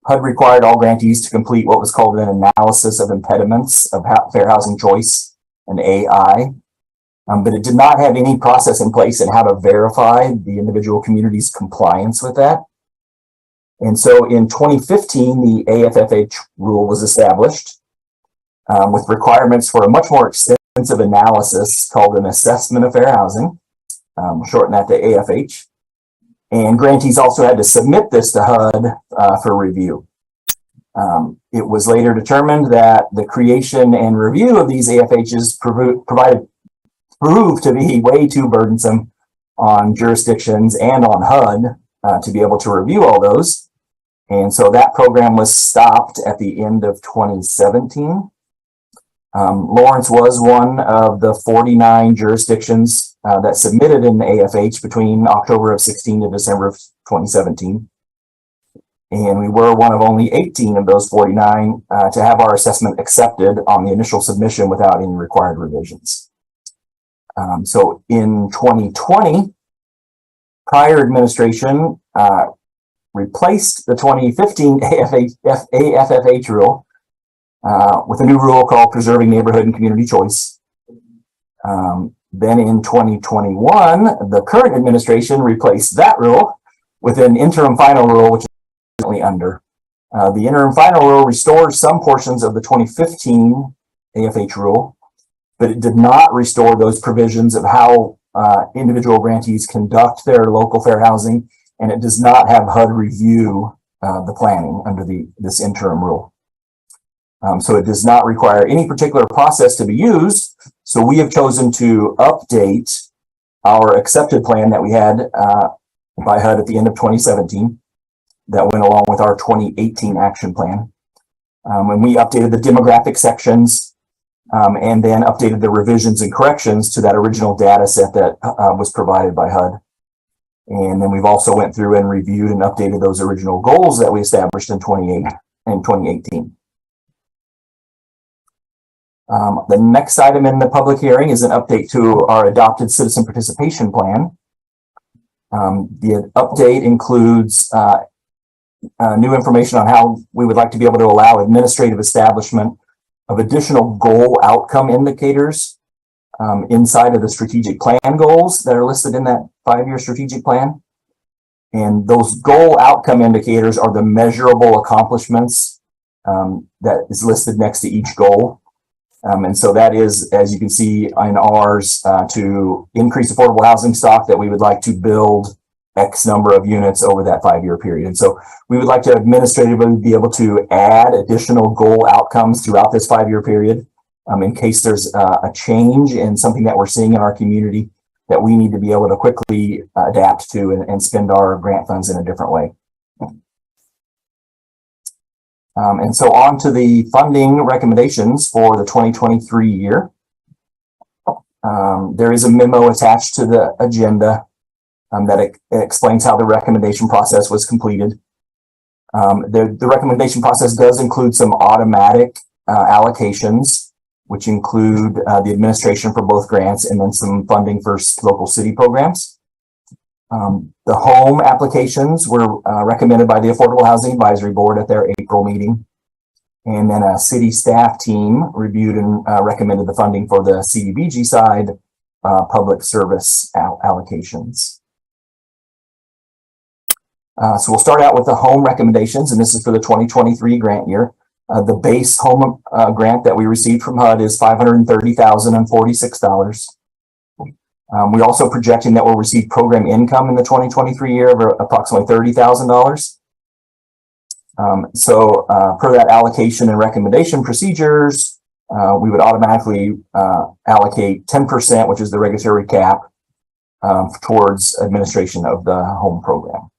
HUD required all grantees to complete what was called an analysis of impediments of fair housing choice, an AI, but it did not have any process in place in how to verify the individual community's compliance with that. And so in 2015, the AFFH rule was established with requirements for a much more extensive analysis called an assessment of fair housing. We'll shorten that to AFH. And grantees also had to submit this to HUD for review. It was later determined that the creation and review of these AFHs proved to be way too burdensome on jurisdictions and on HUD to be able to review all those. And so that program was stopped at the end of 2017. Lawrence was one of the 49 jurisdictions that submitted an AFH between October of 16 to December of 2017. And we were one of only 18 of those 49 to have our assessment accepted on the initial submission without any required revisions. So in 2020, prior administration replaced the 2015 AFFH rule with a new rule called Preserving Neighborhood and Community Choice. Then in 2021, the current administration replaced that rule with an interim final rule, which is currently under. The interim final rule restores some portions of the 2015 AFH rule, but it did not restore those provisions of how individual grantees conduct their local fair housing, and it does not have HUD review the planning under this interim rule. So it does not require any particular process to be used. So we have chosen to update our accepted plan that we had by HUD at the end of 2017 that went along with our 2018 action plan. And we updated the demographic sections and then updated the revisions and corrections to that original data set that was provided by HUD. And then we've also went through and reviewed and updated those original goals that we established in 2018. The next item in the public hearing is an update to our adopted citizen participation plan. The update includes new information on how we would like to be able to allow administrative establishment of additional goal outcome indicators inside of the strategic plan goals that are listed in that 5-year strategic plan. And those goal outcome indicators are the measurable accomplishments that is listed next to each goal. And so that is, as you can see in ours, to increase affordable housing stock that we would like to build X number of units over that 5-year period. And so we would like to administratively be able to add additional goal outcomes throughout this 5-year period in case there's a change in something that we're seeing in our community that we need to be able to quickly adapt to and spend our grant funds in a different way. And so on to the funding recommendations for the 2023 year. There is a memo attached to the agenda that explains how the recommendation process was completed. The recommendation process does include some automatic allocations, which include the administration for both grants and then some funding for local city programs. The home applications were recommended by the Affordable Housing Advisory Board at their April meeting. And then a city staff team reviewed and recommended the funding for the CDBG side public service allocations. So we'll start out with the home recommendations, and this is for the 2023 grant year. The base home grant that we received from HUD is $530,046. We're also projecting that we'll receive program income in the 2023 year of approximately $30,000. So per that allocation and recommendation procedures, we would automatically allocate 10%, which is the regulatory cap, towards administration of the home program.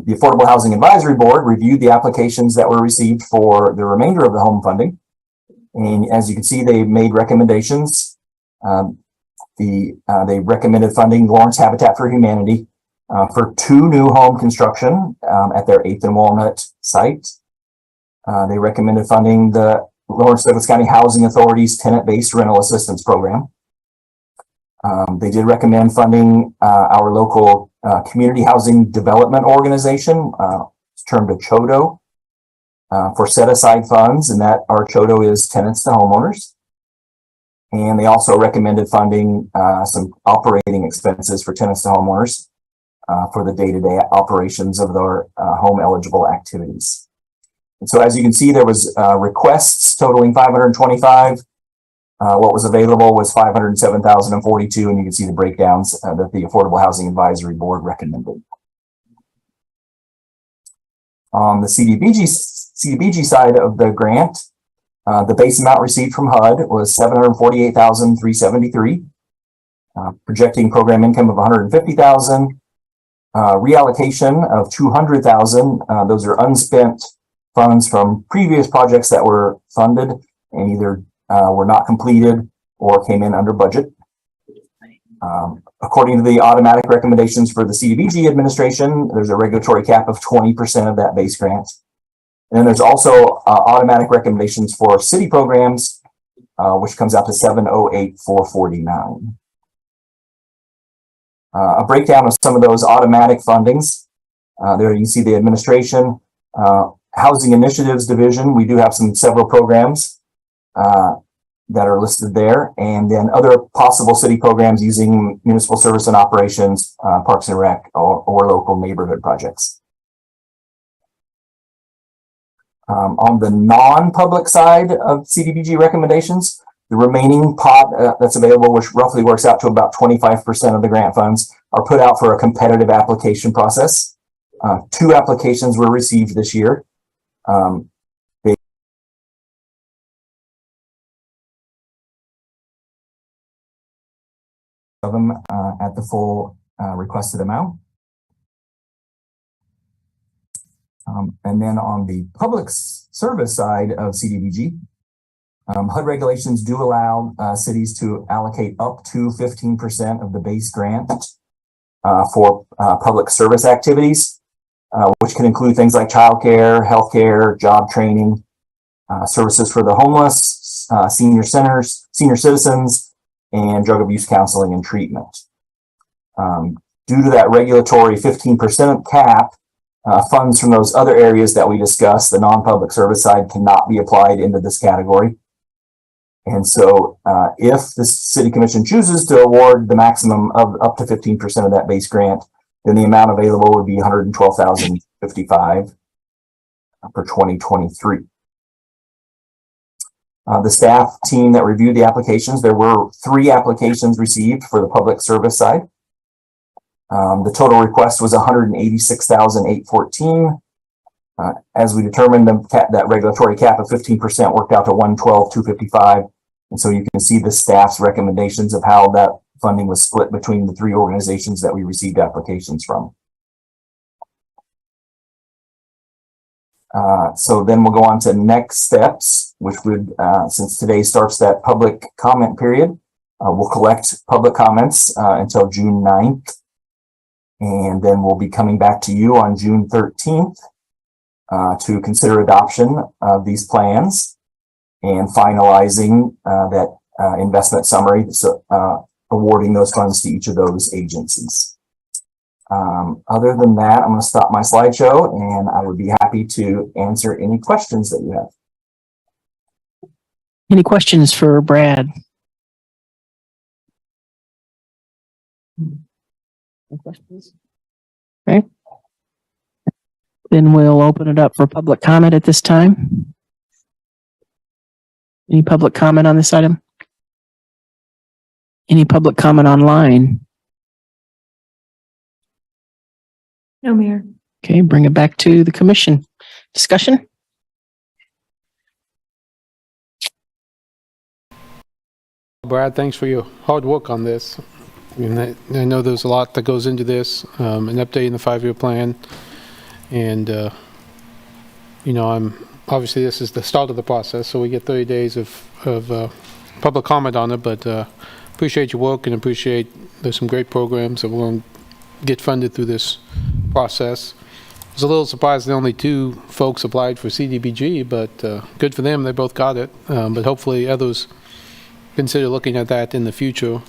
The Affordable Housing Advisory Board reviewed the applications that were received for the remainder of the home funding. And as you can see, they made recommendations. They recommended funding Lawrence Habitat for Humanity for 2 new home construction at their 8th and Walnut site. They recommended funding the Lawrence Douglas County Housing Authority's tenant-based rental assistance program. They did recommend funding our local community housing development organization, termed a CHODO, for set-aside funds, and that our CHODO is tenants to homeowners. And they also recommended funding some operating expenses for tenants to homeowners for the day-to-day operations of their home-eligible activities. And so as you can see, there was requests totaling $525. What was available was $507,042, and you can see the breakdowns that the Affordable Housing Advisory Board recommended. On the CDBG side of the grant, the base amount received from HUD was $748,373, projecting program income of $150,000, reallocation of $200,000. Those are unspent funds from previous projects that were funded and either were not completed or came in under budget. According to the automatic recommendations for the CDBG administration, there's a regulatory cap of 20% of that base grant. And then there's also automatic recommendations for city programs, which comes out to $708,449. A breakdown of some of those automatic fundings. There you can see the administration, housing initiatives division. We do have several programs that are listed there, and then other possible city programs using municipal service and operations, Parks and Rec, or local neighborhood projects. On the non-public side of CDBG recommendations, the remaining pot that's available, which roughly works out to about 25% of the grant funds, are put out for a competitive application process. 2 applications were received this year. Of them at the full requested amount. And then on the public service side of CDBG, HUD regulations do allow cities to allocate up to 15% of the base grant for public service activities, which can include things like childcare, healthcare, job training, services for the homeless, senior citizens, and drug abuse counseling and treatment. Due to that regulatory 15% cap, funds from those other areas that we discussed, the non-public service side, cannot be applied into this category. And so if the City Commission chooses to award the maximum of up to 15% of that base grant, then the amount available would be $112,055 for 2023. The staff team that reviewed the applications, there were 3 applications received for the public service side. The total request was $186,814. As we determined, that regulatory cap of 15% worked out to $112,255. And so you can see the staff's recommendations of how that funding was split between the 3 organizations that we received applications from. So then we'll go on to next steps, which would, since today starts that public comment period, we'll collect public comments until June 9th. And then we'll be coming back to you on June 13th to consider adoption of these plans and finalizing that investment summary, so awarding those funds to each of those agencies. Other than that, I'm going to stop my slideshow and I would be happy to answer any questions that you have. Any questions for Brad? No questions? Okay. Then we'll open it up for public comment at this time. Any public comment on this item? Any public comment online? No, Mayor. Okay, bring it back to the commission. Discussion? Brad, thanks for your hard work on this. I know there's a lot that goes into this, an update in the 5-year plan. And, obviously this is the start of the process, so we get 30 days of public comment on it, but appreciate your work and appreciate there's some great programs that will get funded through this process. I was a little surprised that only 2 folks applied for CDBG, but good for them, they both got it. But hopefully others consider looking at that in the future.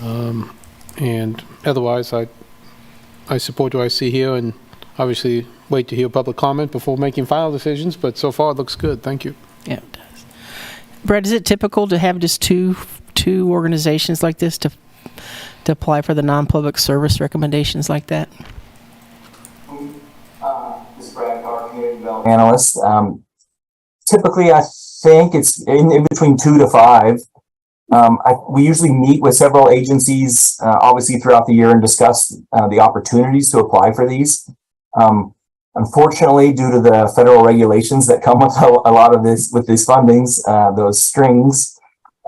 And otherwise, I support what I see here, and obviously wait to hear public comment before making final decisions, but so far it looks good. Thank you. Yeah, it does. Brad, is it typical to have just two organizations like this to apply for the non-public service recommendations like that? This is Brad Carr, Community Development Analyst. Typically, I think it's in between 2 to 5. We usually meet with several agencies, obviously throughout the year, and discuss the opportunities to apply for these. Unfortunately, due to the federal regulations that come with a lot of this, with these fundings, those strings,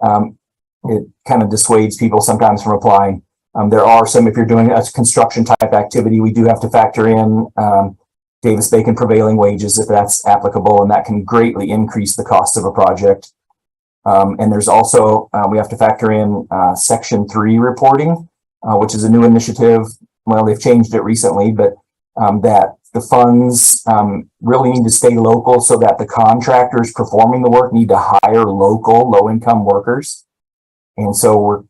it kind of dissuades people sometimes from applying. There are some, if you're doing a construction type activity, we do have to factor in Davis-Bacon prevailing wages if that's applicable, and that can greatly increase the cost of a project. And there's also, we have to factor in Section 3 reporting, which is a new initiative. Well, they've changed it recently, but that the funds really need to stay local so that the contractors performing the work need to hire local low-income workers. And so we're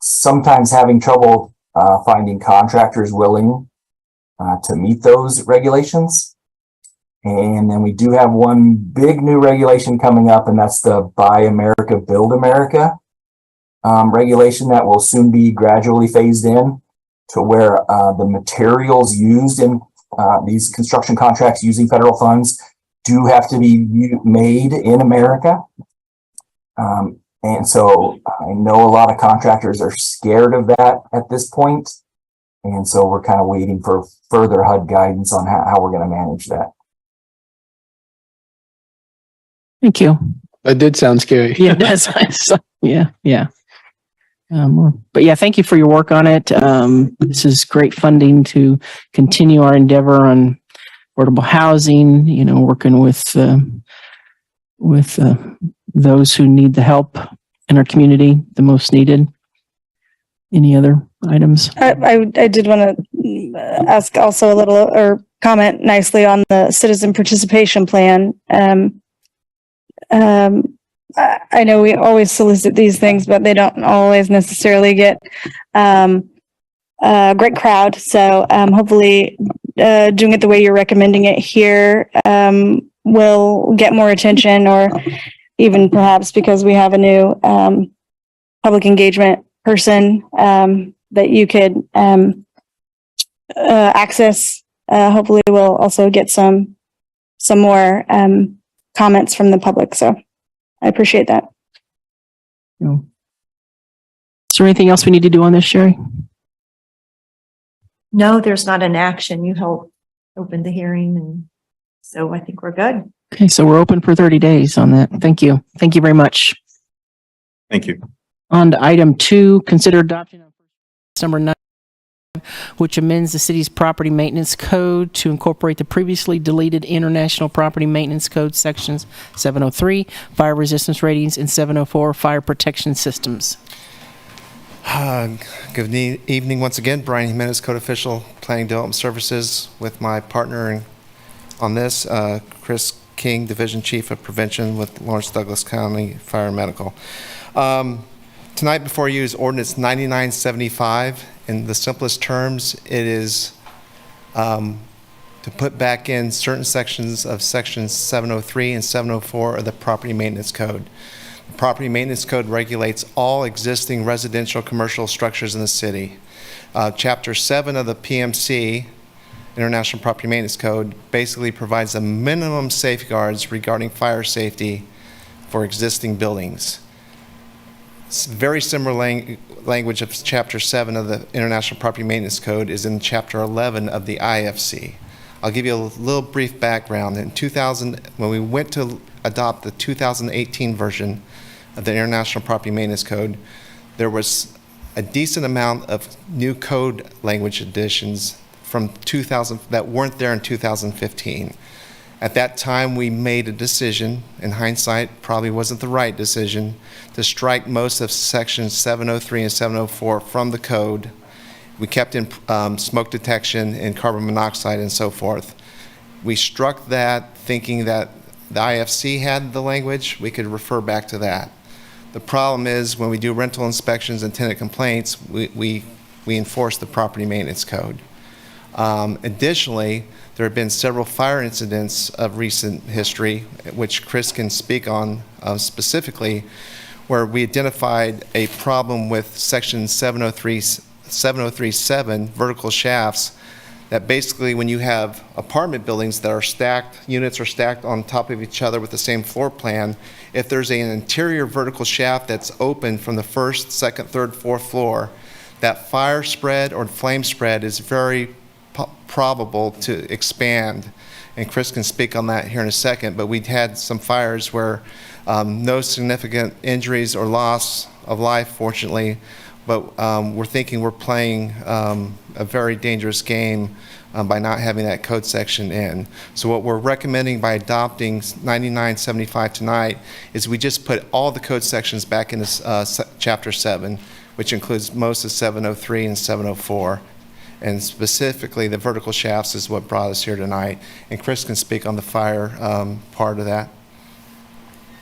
sometimes having trouble finding contractors willing to meet those regulations. And then we do have one big new regulation coming up, and that's the Buy America, Build America regulation that will soon be gradually phased in to where the materials used in these construction contracts using federal funds do have to be made in America. And so I know a lot of contractors are scared of that at this point. And so we're kind of waiting for further HUD guidance on how we're going to manage that. Thank you. That did sound scary. Yeah, it does. Yeah. But yeah, thank you for your work on it. This is great funding to continue our endeavor on affordable housing, working with those who need the help in our community, the most needed. Any other items? I did want to ask also a little, or comment nicely on the citizen participation plan. I know we always solicit these things, but they don't always necessarily get a great crowd. So hopefully doing it the way you're recommending it here will get more attention, or even perhaps because we have a new public engagement person that you could access. Hopefully we'll also get some more comments from the public. So I appreciate that. Is there anything else we need to do on this, Sherry? No, there's not an action. You helped open the hearing, and so I think we're good. Okay, so we're open for 30 days on that. Thank you. Thank you very much. Thank you. On to item 2, consider adoption of number 9, which amends the city's property maintenance code to incorporate the previously deleted International Property Maintenance Code sections 703, fire resistance ratings, and 704, fire protection systems. Good evening once again. Brian Jimenez, Code Official, Planning Development Services, with my partner on this, Chris King, Division Chief of Prevention with Lawrence Douglas County Fire and Medical. Tonight before you is Ordinance 9975. In the simplest terms, it is to put back in certain sections of Sections 703 and 704 of the Property Maintenance Code. The Property Maintenance Code regulates all existing residential commercial structures in the city. Chapter 7 of the PMC, International Property Maintenance Code, basically provides the minimum safeguards regarding fire safety for existing buildings. It's very similar language of Chapter 7 of the International Property Maintenance Code is in Chapter 11 of the IFC. I'll give you a little brief background. In 2000, when we went to adopt the 2018 version of the International Property Maintenance Code, there was a decent amount of new code language additions from 2000 that weren't there in 2015. At that time, we made a decision, in hindsight, probably wasn't the right decision, to strike most of sections 703 and 704 from the code. We kept in smoke detection and carbon monoxide and so forth. We struck that thinking that the IFC had the language, we could refer back to that. The problem is when we do rental inspections and tenant complaints, we enforce the property maintenance code. Additionally, there have been several fire incidents of recent history, which Chris can speak on specifically, where we identified a problem with Section 703.7 vertical shafts that basically when you have apartment buildings that are stacked, units are stacked on top of each other with the same floor plan, if there's an interior vertical shaft that's open from the first, second, third, fourth floor, that fire spread or flame spread is very probable to expand. And Chris can speak on that here in a second, but we'd had some fires where no significant injuries or loss of life, fortunately, but we're thinking we're playing a very dangerous game by not having that code section in. So what we're recommending by adopting 9975 tonight is we just put all the code sections back into Chapter 7, which includes most of 703 and 704. And specifically, the vertical shafts is what brought us here tonight. And Chris can speak on the fire part of that.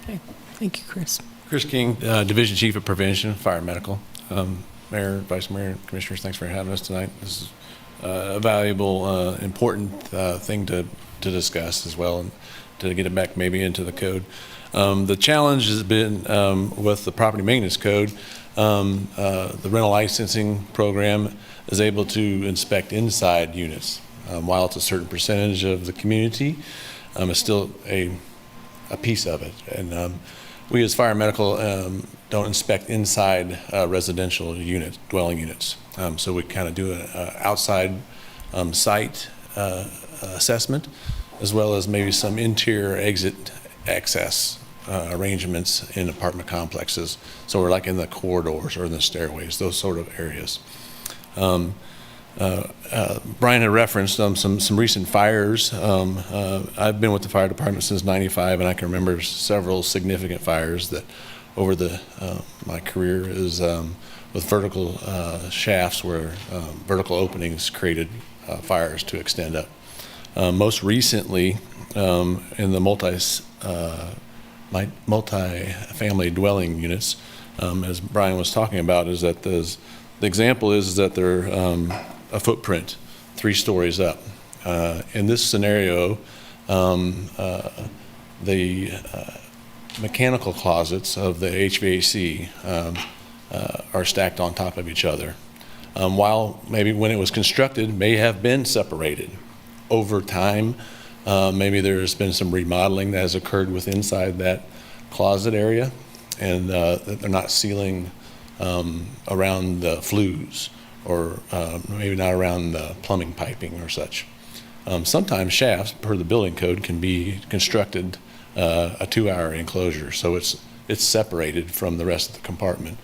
Okay. Thank you, Chris. Chris King, Division Chief of Prevention, Fire Medical. Mayor, Vice Mayor, Commissioners, thanks for having us tonight. This is a valuable, important thing to discuss as well, and to get it back maybe into the code. The challenge has been with the property maintenance code. The rental licensing program is able to inspect inside units. While it's a certain percentage of the community, it's still a piece of it. And we as Fire Medical don't inspect inside residential dwelling units. So we kind of do an outside site assessment, as well as maybe some interior exit access arrangements in apartment complexes. So we're like in the corridors or in the stairways, those sort of areas. Brian had referenced some recent fires. I've been with the fire department since '95, and I can remember several significant fires that over my career is with vertical shafts where vertical openings created fires to extend up. Most recently, in the multi-family dwelling units, as Brian was talking about, is that the example is that they're a footprint 3 stories up. In this scenario, the mechanical closets of the HVAC are stacked on top of each other. While maybe when it was constructed may have been separated. Over time, maybe there's been some remodeling that has occurred with inside that closet area, and they're not sealing around the flues, or maybe not around the plumbing piping or such. Sometimes shafts, per the building code, can be constructed a 2-hour enclosure, so it's separated from the rest of the compartment.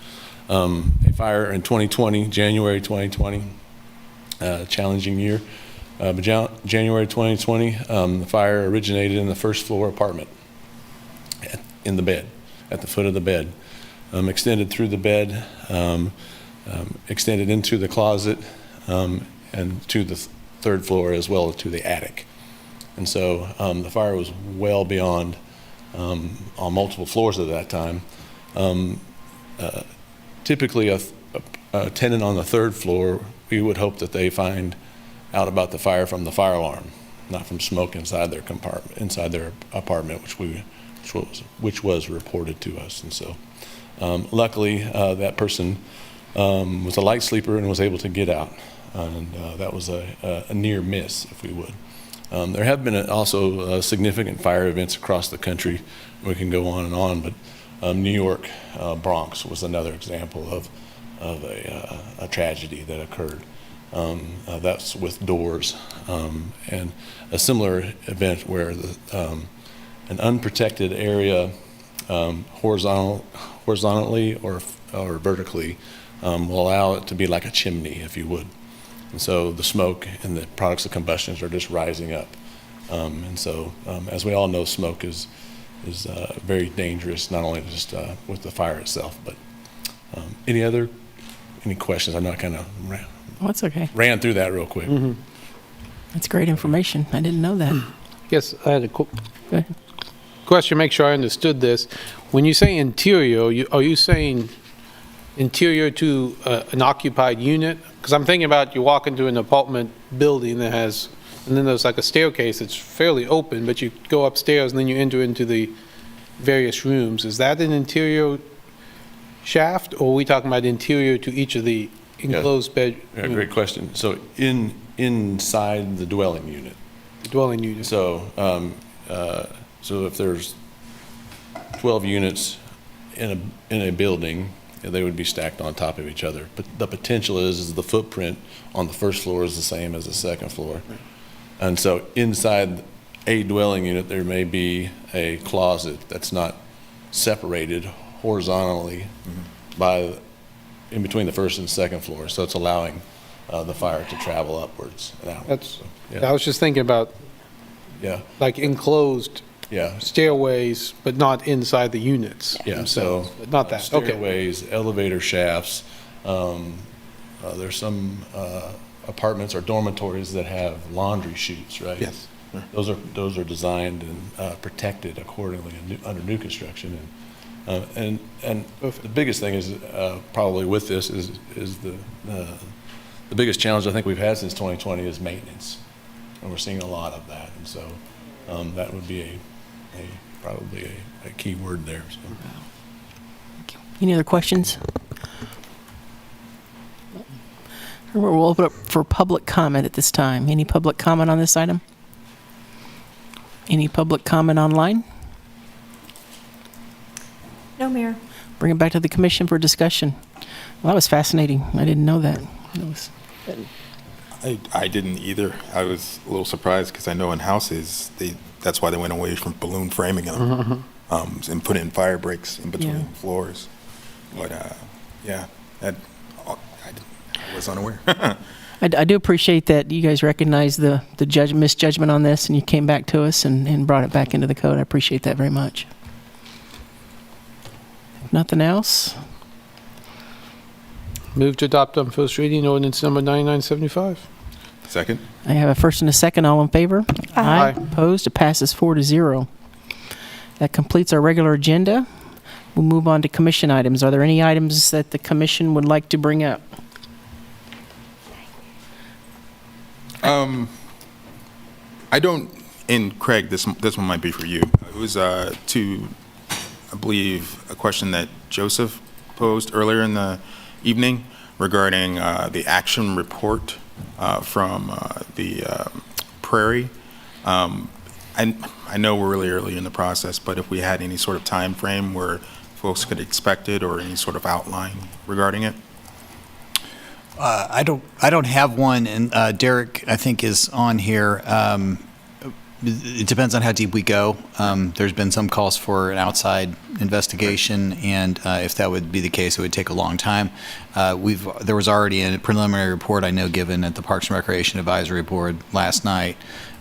A fire in 2020, January 2020, challenging year. But January 2020, the fire originated in the first floor apartment, in the bed, at the foot of the bed, extended through the bed, extended into the closet, and to the 3rd floor as well as to the attic. And so the fire was well beyond on multiple floors at that time. Typically, a tenant on the 3rd floor, we would hope that they find out about the fire from the fire alarm, not from smoke inside their compartment, inside their apartment, which was reported to us. And so, luckily, that person was a light sleeper and was able to get out, and that was a near miss, if we would. There have been also significant fire events across the country. We can go on and on, but New York, Bronx was another example of a tragedy that occurred. That's with doors, and a similar event where an unprotected area, horizontally or vertically, will allow it to be like a chimney, if you would. And so the smoke and the products of combustions are just rising up. And so, as we all know, smoke is very dangerous, not only just with the fire itself, but any questions? I know I kind of That's okay. ran through that real quick. Mm-hmm. That's great information. I didn't know that. Yes, I had a question, make sure I understood this. When you say interior, are you saying interior to an occupied unit? Because I'm thinking about you walk into an apartment building that has, and then there's like a staircase that's fairly open, but you go upstairs and then you enter into the various rooms. Is that an interior shaft, or are we talking about interior to each of the enclosed bed. Yeah, great question. So inside the dwelling unit. Dwelling unit. So, so if there's 12 units in a building, they would be stacked on top of each other. But the potential is the footprint on the first floor is the same as the second floor. And so inside a dwelling unit, there may be a closet that's not separated horizontally in between the first and second floor. So it's allowing the fire to travel upwards and outwards. I was just thinking about like enclosed stairways, but not inside the units themselves. But not that. Stairways, elevator shafts. There's some apartments or dormitories that have laundry chutes, right? Yes. Those are designed and protected accordingly under new construction. And the biggest thing is probably with this is the biggest challenge I think we've had since 2020 is maintenance, and we're seeing a lot of that. And so that would be probably a key word there. So. Any other questions? We'll open up for public comment at this time. Any public comment on this item? Any public comment online? No, Mayor. Bring it back to the commission for discussion. Well, that was fascinating. I didn't know that. I didn't either. I was a little surprised because I know in houses, that's why they went away from balloon framing them and put in fire breaks in between floors. But I was unaware. I do appreciate that you guys recognize the misjudgment on this and you came back to us and brought it back into the code. I appreciate that very much. If nothing else. Move to adopt on first reading ordinance number 9975. Second. I have a first and a second. All in favor? Aye. Opposed? It passes 4-0. That completes our regular agenda. We'll move on to commission items. Are there any items that the commission would like to bring up? I don't, and Craig, this one might be for you. It was I believe, a question that Joseph posed earlier in the evening regarding the action report from the Prairie. I know we're really early in the process, but if we had any sort of time frame where folks could expect it or any sort of outline regarding it? I don't have one, and Derek, I think, is on here. It depends on how deep we go. There's been some calls for an outside investigation, and if that would be the case, it would take a long time. There was already a preliminary report I know given at the Parks and Recreation Advisory Board last night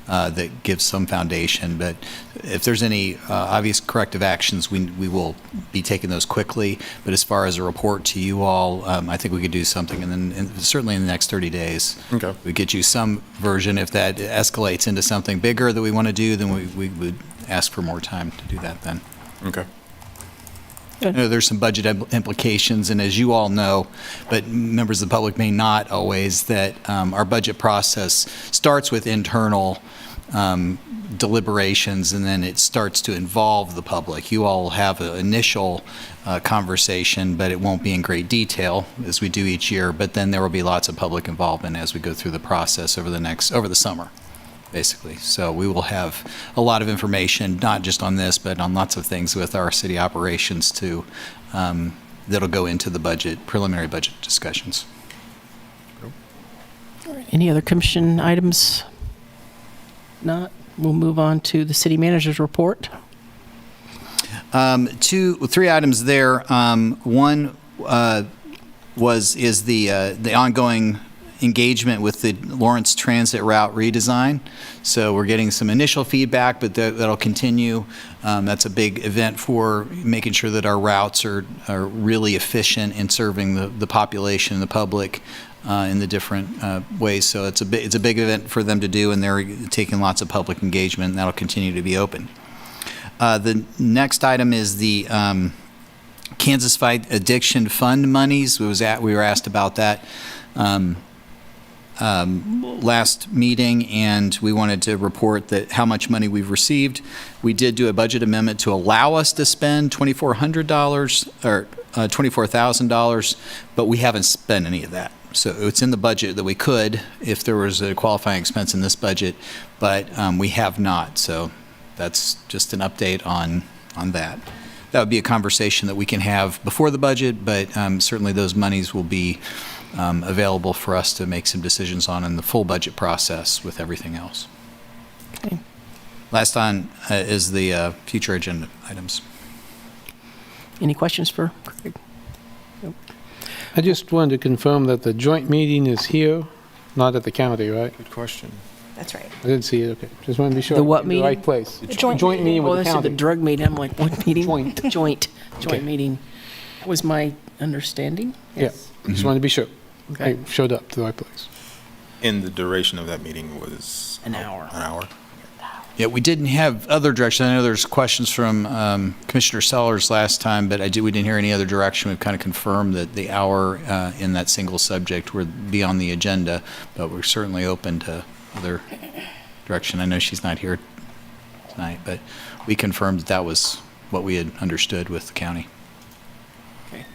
that gives some foundation. But if there's any obvious corrective actions, we will be taking those quickly. But as far as a report to you all, I think we could do something, and then certainly in the next 30 days, we get you some version. If that escalates into something bigger that we want to do, then we would ask for more time to do that then. Okay. I know there's some budget implications, and as you all know, but members of the public may not always, that our budget process starts with internal deliberations, and then it starts to involve the public. You all have an initial conversation, but it won't be in great detail as we do each year, but then there will be lots of public involvement as we go through the process over the summer, basically. So we will have a lot of information, not just on this, but on lots of things with our city operations too, that'll go into the preliminary budget discussions. Any other commission items? Not. We'll move on to the city manager's report. 3 items there. One is the ongoing engagement with the Lawrence Transit route redesign. So we're getting some initial feedback, but that'll continue. That's a big event for making sure that our routes are really efficient in serving the population and the public in the different ways. So it's a big event for them to do, and they're taking lots of public engagement, and that'll continue to be open. The next item is the Kansas Fight Addiction Fund monies. We were asked about that last meeting, and we wanted to report that how much money we've received. We did do a budget amendment to allow us to spend $2,400 or $24,000, but we haven't spent any of that. So it's in the budget that we could if there was a qualifying expense in this budget, but we have not. So that's just an update on that. That would be a conversation that we can have before the budget, but certainly those monies will be available for us to make some decisions on in the full budget process with everything else. Okay. Last on is the future agenda items. Any questions for Craig? Nope. I just wanted to confirm that the joint meeting is here, not at the county, right? Good question. That's right. I didn't see it, okay. Just wanted to be sure. The what I'm in meeting? the right place. The joint meeting Well, with the this is the county. drug meeting. I'm like, what meeting? Joint. Joint Okay. meeting. That was my understanding. Yeah, just wanted to be sure. Okay. I showed up to the right place. And the duration of that meeting was? An hour. An hour. Yeah, we didn't have other direction. I know there's questions from Commissioner Sellers last time, but we didn't hear any other direction. We've kind of confirmed that the hour in that single subject would be on the agenda, but we're certainly open to other direction. I know she's not here tonight, but we confirmed that was what we had understood with the county. Okay.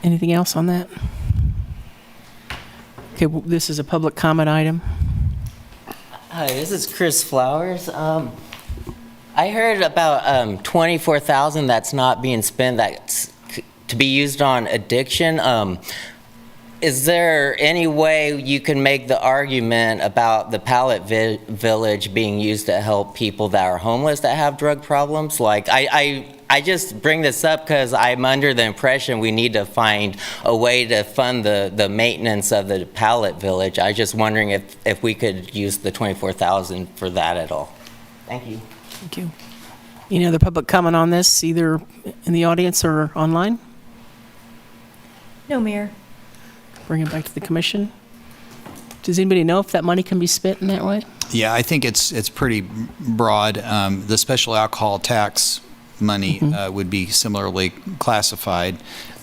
Anything else on that? Okay, well, this is a public comment item. Hi, this is Chris Flowers. I heard about 24,000 that's not being spent that's to be used on addiction. Is there any way you can make the argument about the pallet village being used to help people that are homeless that have drug problems? Like, I just bring this up because I'm under the impression we need to find a way to fund the maintenance of the pallet village. I was just wondering if we could use the 24,000 for that at all. Thank you. Thank you. Any other public comment on this, either in the audience or online? No, Mayor. Bring it back to the commission. Does anybody know if that money can be spent in that way? Yeah, I think it's pretty broad. The special alcohol tax money would be similarly classified,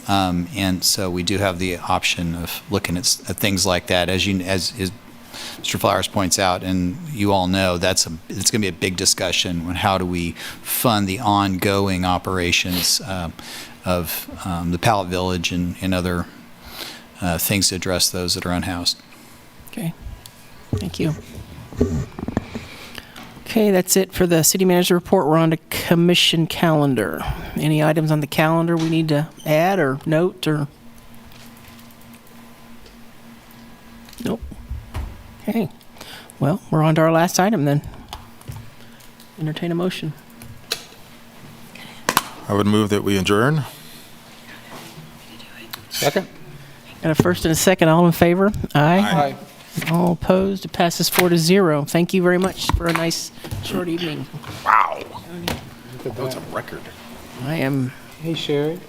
and so we do have the option of looking at things like that. As Mr. Flowers points out, and you all know, it's going to be a big discussion on how do we fund the ongoing operations of the pallet village and other things to address those that are unhoused. Okay, thank you. Okay, that's it for the city manager report. We're on to commission calendar. Any items on the calendar we need to add or note or? Nope. Okay, well, we're on to our last item then. Entertain a motion. I would move that we adjourn. Second? Got a first and a second. All in favor? Aye. Aye. All opposed? It passes 4-0. Thank you very much for a nice short evening. Wow. That was a record. I am. Hey, Sherry.